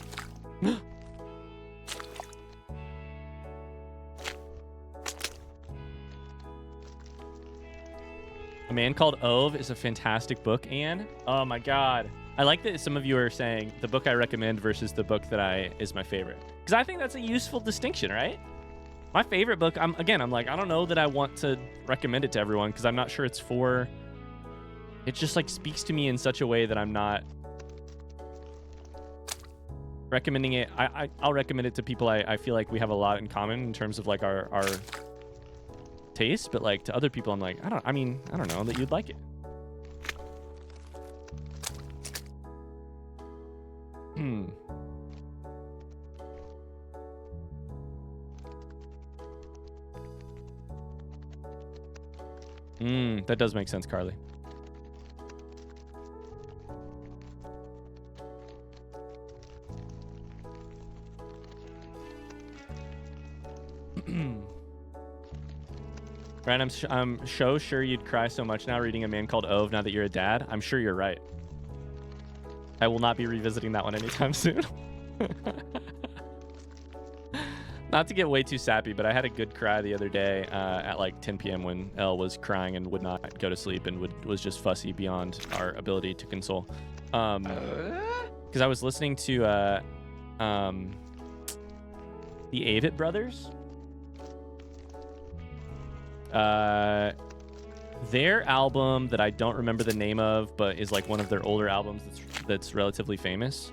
A Man Called Ove is a fantastic book, Anne. Oh my god. I like that some of you are saying the book I recommend versus the book that is my favorite. Because I think that's a useful distinction, right? My favorite book, I'm like, I don't know that I want to recommend it to everyone because I'm not sure it's for... It just like speaks to me in such a way that I'm not recommending it. I'll recommend it to people I feel like we have a lot in common in terms of like our taste, but like to other people, I'm like, I don't know that you'd like it. That does make sense, Carly. Right, I'm so sure you'd cry so much now reading A Man Called Ove now that you're a dad. I'm sure you're right. I will not be revisiting that one anytime soon. Not to get way too sappy, but I had a good cry the other day at like 10 p.m. when Elle was crying and would not go to sleep and was just fussy beyond our ability to console. Because I was listening to the Avett Brothers. Their album that I don't remember the name of, but is like one of their older albums that's relatively famous,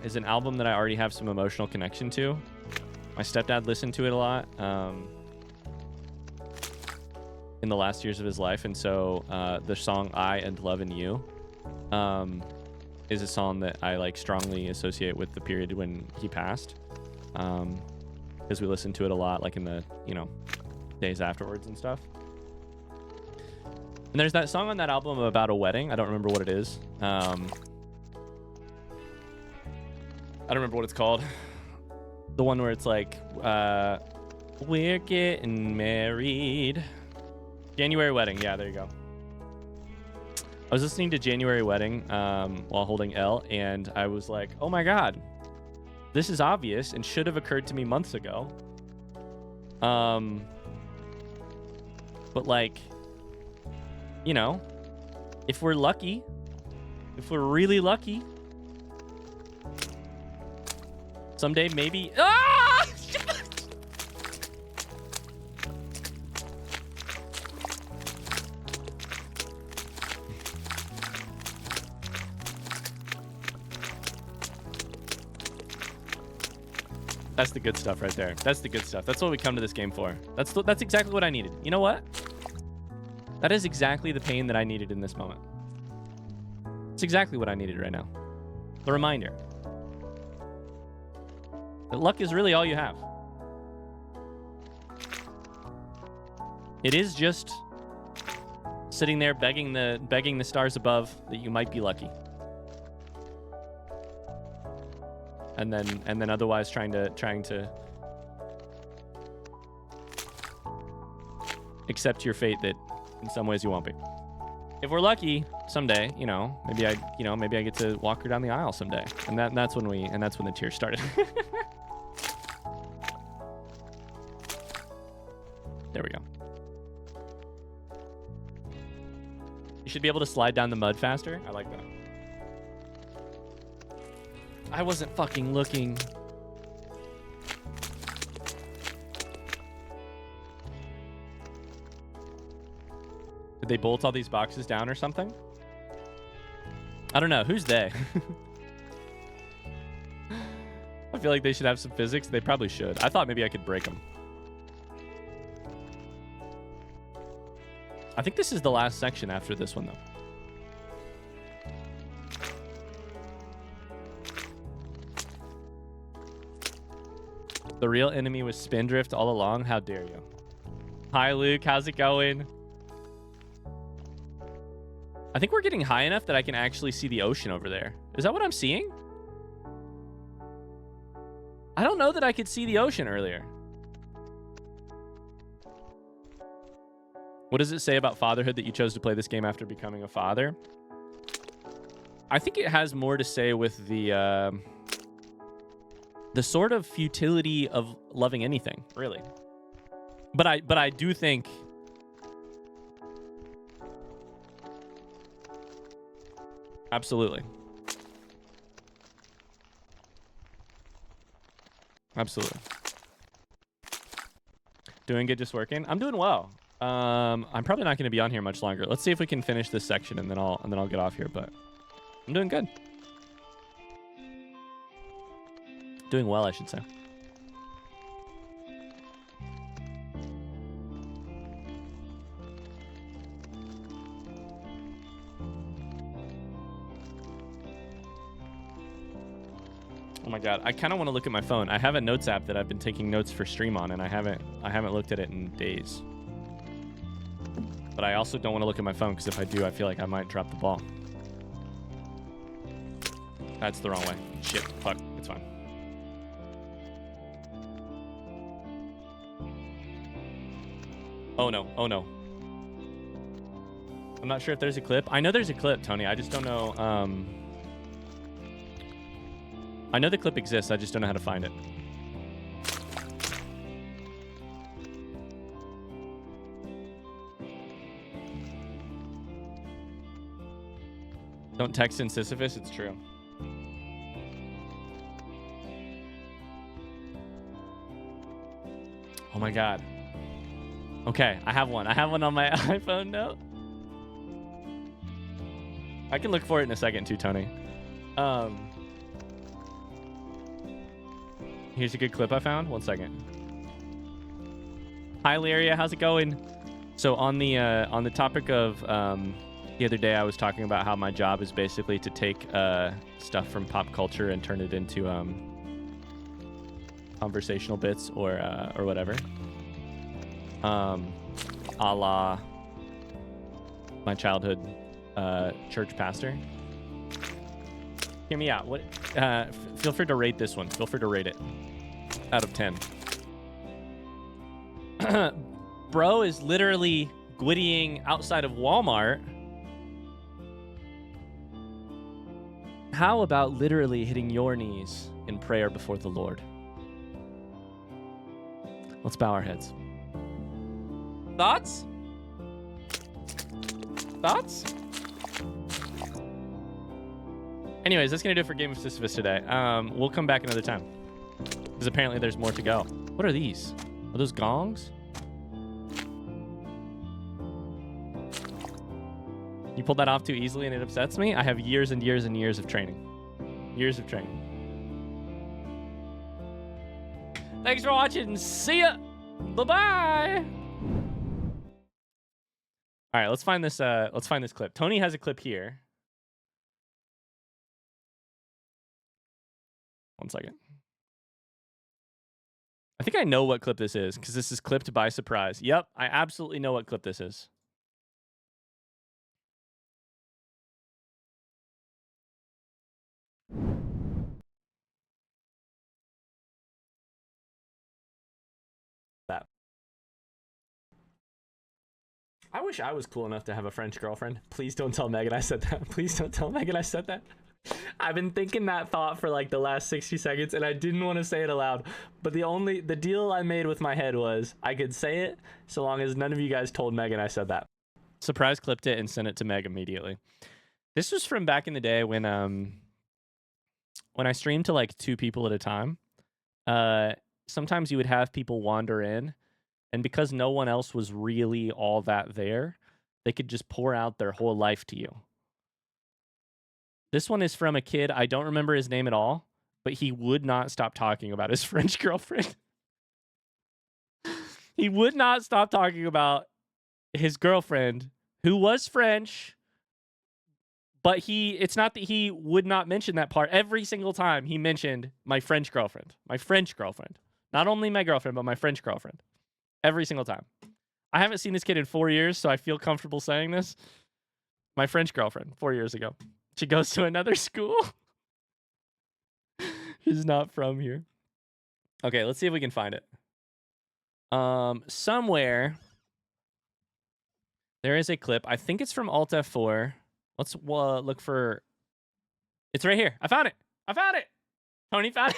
is an album that I already have some emotional connection to. My stepdad listened to it a lot in the last years of his life, and so the song I and Love and You is a song that I like strongly associate with the period when he passed, because we listened to it a lot like in the days afterwards and stuff. And there's that song on that album about a wedding. I don't remember what it is. I don't remember what it's called. The one where it's like, we're getting married. January Wedding. Yeah, there you go. I was listening to January Wedding while holding Elle, and I was like, oh my God, this is obvious and should have occurred to me months ago. But like, if we're lucky, if we're really lucky, someday maybe... Ah! That's the good stuff right there. That's the good stuff. That's what we come to this game for. That's exactly what I needed. You know what? That is exactly the pain that I needed in this moment. It's exactly what I needed right now. The reminder that luck is really all you have. It is just sitting there begging the stars above that you might be lucky. And then otherwise trying to accept your fate that in some ways you won't be. If we're lucky someday, maybe I get to walk her down the aisle someday. And that's when the tears started. There we go. You should be able to slide down the mud faster. I like that. I wasn't fucking looking. Did they bolt all these boxes down or something? I don't know. Who's they? I feel like they should have some physics. They probably should. I thought maybe I could break them. I think this is the last section after this one, though. The real enemy was Spindrift all along. How dare you? Hi, Luke. How's it going? I think we're getting high enough that I can actually see the ocean over there. Is that what I'm seeing? I don't know that I could see the ocean earlier. What does it say about fatherhood that you chose to play this game after becoming a father? I think it has more to say with the sort of futility of loving anything, really. But I do think Absolutely. Absolutely. Doing good, just working. I'm doing well. I'm probably not going to be on here much longer. Let's see if we can finish this section and then I'll get off here, but I'm doing good. Doing well, I should say. Oh my god, I kind of want to look at my phone. I have a notes app that I've been taking notes for stream on, and I haven't looked at it in days. But I also don't want to look at my phone because if I do, I feel like I might drop the ball. That's the wrong way. Shit, fuck, it's fine. Oh no, oh no. I'm not sure if there's a clip. I know there's a clip, Tony. I just don't know. I know the clip exists. I just don't know how to find it. Don't text in Sisyphus. It's true. Oh my god. Okay, I have one. I have one on my iPhone note. I can look for it in a second too, Tony. Here's a good clip I found. 1 second. Hi, Lyria. How's it going? So on the topic of the other day, I was talking about how my job is basically to take stuff from pop culture and turn it into conversational bits or whatever. A la my childhood church pastor. Hear me out. What? Feel free to rate this one. Feel free to rate it out of 10. Bro is literally gwittying outside of Walmart. How about literally hitting your knees in prayer before the Lord? Let's bow our heads. Thoughts? Thoughts? Anyways, that's going to do it for Game of Sisyphus today. We'll come back another time. Because apparently there's more to go. What are these? Are those gongs? You pulled that off too easily and it upsets me? I have years and years and years of training. Years of training. Thanks for watching. See ya. Bye-bye. All right, let's find this clip. Tony has a clip here. 1 second. I think I know what clip this is because this is clipped by surprise. Yep, I absolutely know what clip this is. That. I wish I was cool enough to have a French girlfriend. Please don't tell Megan I said that. Please don't tell Megan I said that. I've been thinking that thought for like the last 60 seconds and I didn't want to say it aloud. But the deal I made with my head was I could say it so long as none of you guys told Megan I said that. Surprise clipped it and sent it to Meg immediately. This was from back in the day when I streamed to like 2 people at a time. Sometimes you would have people wander in, and because no one else was really all that there, they could just pour out their whole life to you. This one is from a kid. I don't remember his name at all, but he would not stop talking about his French girlfriend. He would not stop talking about his girlfriend, who was French, but it's not that he would not mention that part. Every single time he mentioned my French girlfriend. My French girlfriend. Not only my girlfriend, but my French girlfriend. Every single time. I haven't seen this kid in 4 years, so I feel comfortable saying this. My French girlfriend, 4 years ago. She goes to another school. She's not from here. Okay, let's see if we can find it. Somewhere there is a clip. I think it's from Alt F4. Let's look for... It's right here. I found it. I found it. Tony found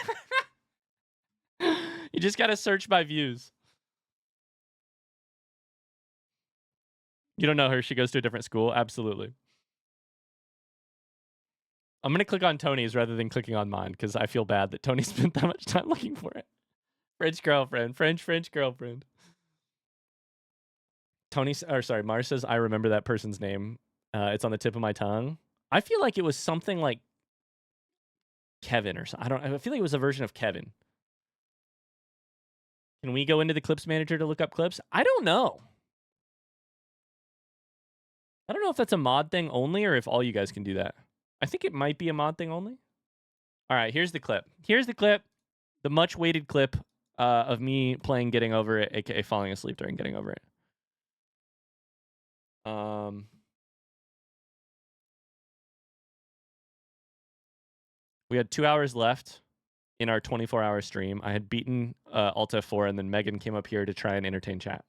it. You just got to search by views. You don't know her. She goes to a different school. Absolutely. I'm gonna click on Tony's rather than clicking on mine because I feel bad that Tony spent that much time looking for it. French girlfriend, French girlfriend. Mars says I remember that person's name. It's on the tip of my tongue. I feel like it was something like Kevin or something. I feel like it was a version of Kevin. Can we go into the clips manager to look up clips? I don't know. I don't know if that's a mod thing only or if all you guys can do that. I think it might be a mod thing only. All right, here's the clip. Here's the clip. The much weighted clip of me playing Getting Over It, aka falling asleep during Getting Over It. We had 2 hours left in our 24-hour stream. I had beaten Alt F4, and then Megan came up here to try and entertain chat.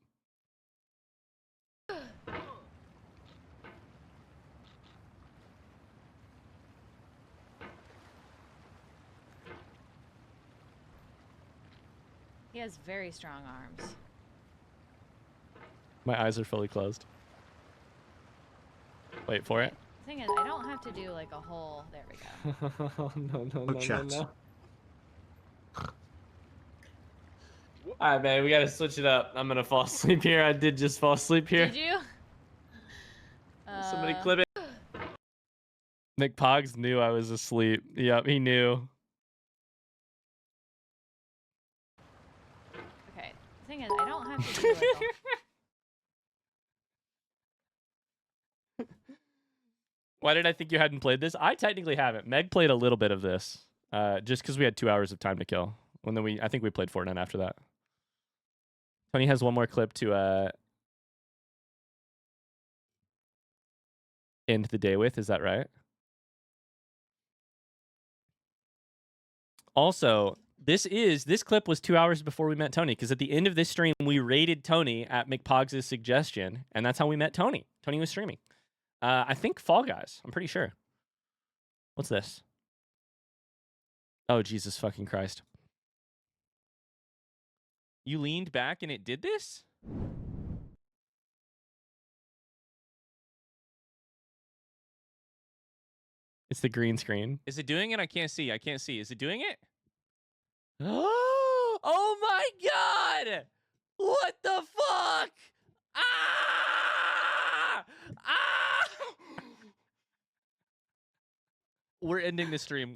He has very strong arms.
My eyes are fully closed. Wait for it.
The thing is, I don't have to do like a whole. There we go.
No. All right, man, we gotta switch it up. I'm gonna fall asleep here. I did just fall asleep here.
Did you?
Somebody clip it. Nick Pogs knew I was asleep. Yep, he knew.
Okay. The thing is, I don't have to do like a
Why did I think you hadn't played this? I technically haven't. Meg played a little bit of this, just because we had 2 hours of time to kill. And then I think we played Fortnite after that. Tony has one more clip to end the day with. Is that right? Also, this clip was 2 hours before we met Tony, because at the end of this stream, we raided Tony at McPogs' suggestion, and that's how we met Tony. Tony was streaming. I think Fall Guys. I'm pretty sure. What's this? Oh, Jesus fucking Christ. You leaned back and it did this? It's the green screen. Is it doing it? I can't see. Is it doing it? Oh my God! What the fuck? Ah! Ah! We're ending the stream.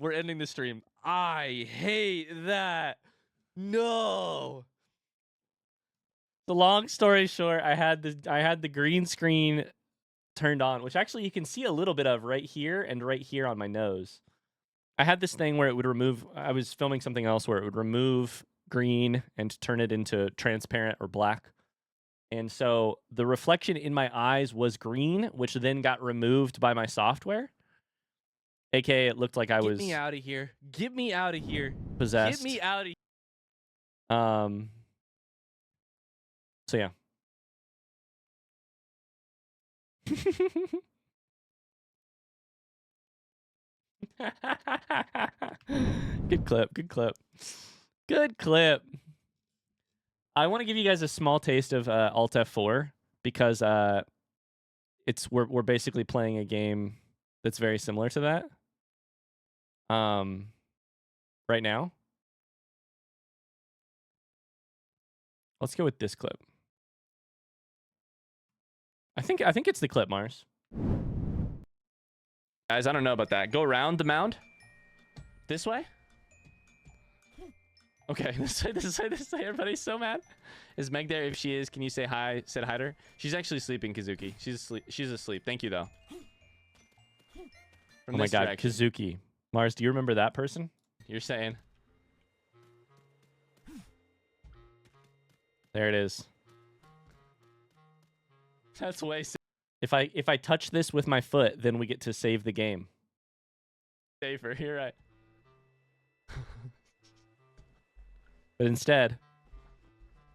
I hate that. No. The long story short, I had the green screen turned on, which actually you can see a little bit of right here and right here on my nose. I had this thing where it would remove, I was filming something else where it would remove green and turn it into transparent or black. And so the reflection in my eyes was green, which then got removed by my software. AKA it looked like I was... Get me out of here. Get me out of here. Possessed. Get me out of here. So yeah. Good clip. I want to give you guys a small taste of Alt F4 because we're basically playing a game that's very similar to that. Right now. Let's go with this clip. I think it's the clip, Mars. Guys, I don't know about that. Go around the mound. This way? Okay, this way. Everybody's so mad. Is Meg there? If she is, can you say hi? Said hi to her. She's actually sleeping, Kazuki. She's asleep. Thank you, though. From oh my God, direction. Kazuki. Mars, do you remember that person? You're saying. There it is. That's way sick. If I touch this with my foot, then we get to save the game. Safer, you're right. But instead,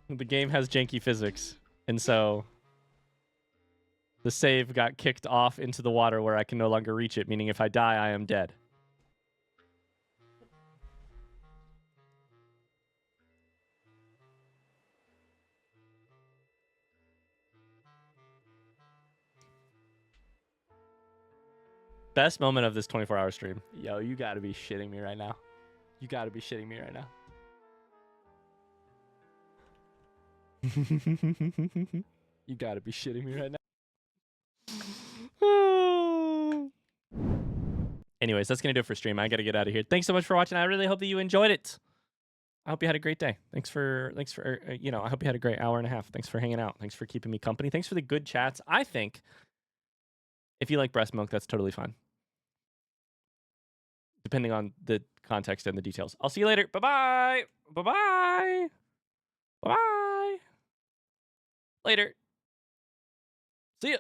the game has janky physics, and so the save got kicked off into the water where I can no longer reach it, meaning if I die, I am dead. Best moment of this 24-hour stream. Yo, you gotta be shitting me right now. You gotta be shitting me right now. You gotta be shitting me right now. Anyways, that's gonna do it for stream. I gotta get out of here. Thanks so much for watching. I really hope that you enjoyed it. I hope you had a great day. Thanks for you know, I hope you had a great hour and a half. Thanks for hanging out. Thanks for keeping me company. Thanks for the good chats. I think if you like breast milk, that's totally fine. Depending on the context and the details. I'll see you later. Bye-bye. Bye-bye. Bye-bye. Later. See ya.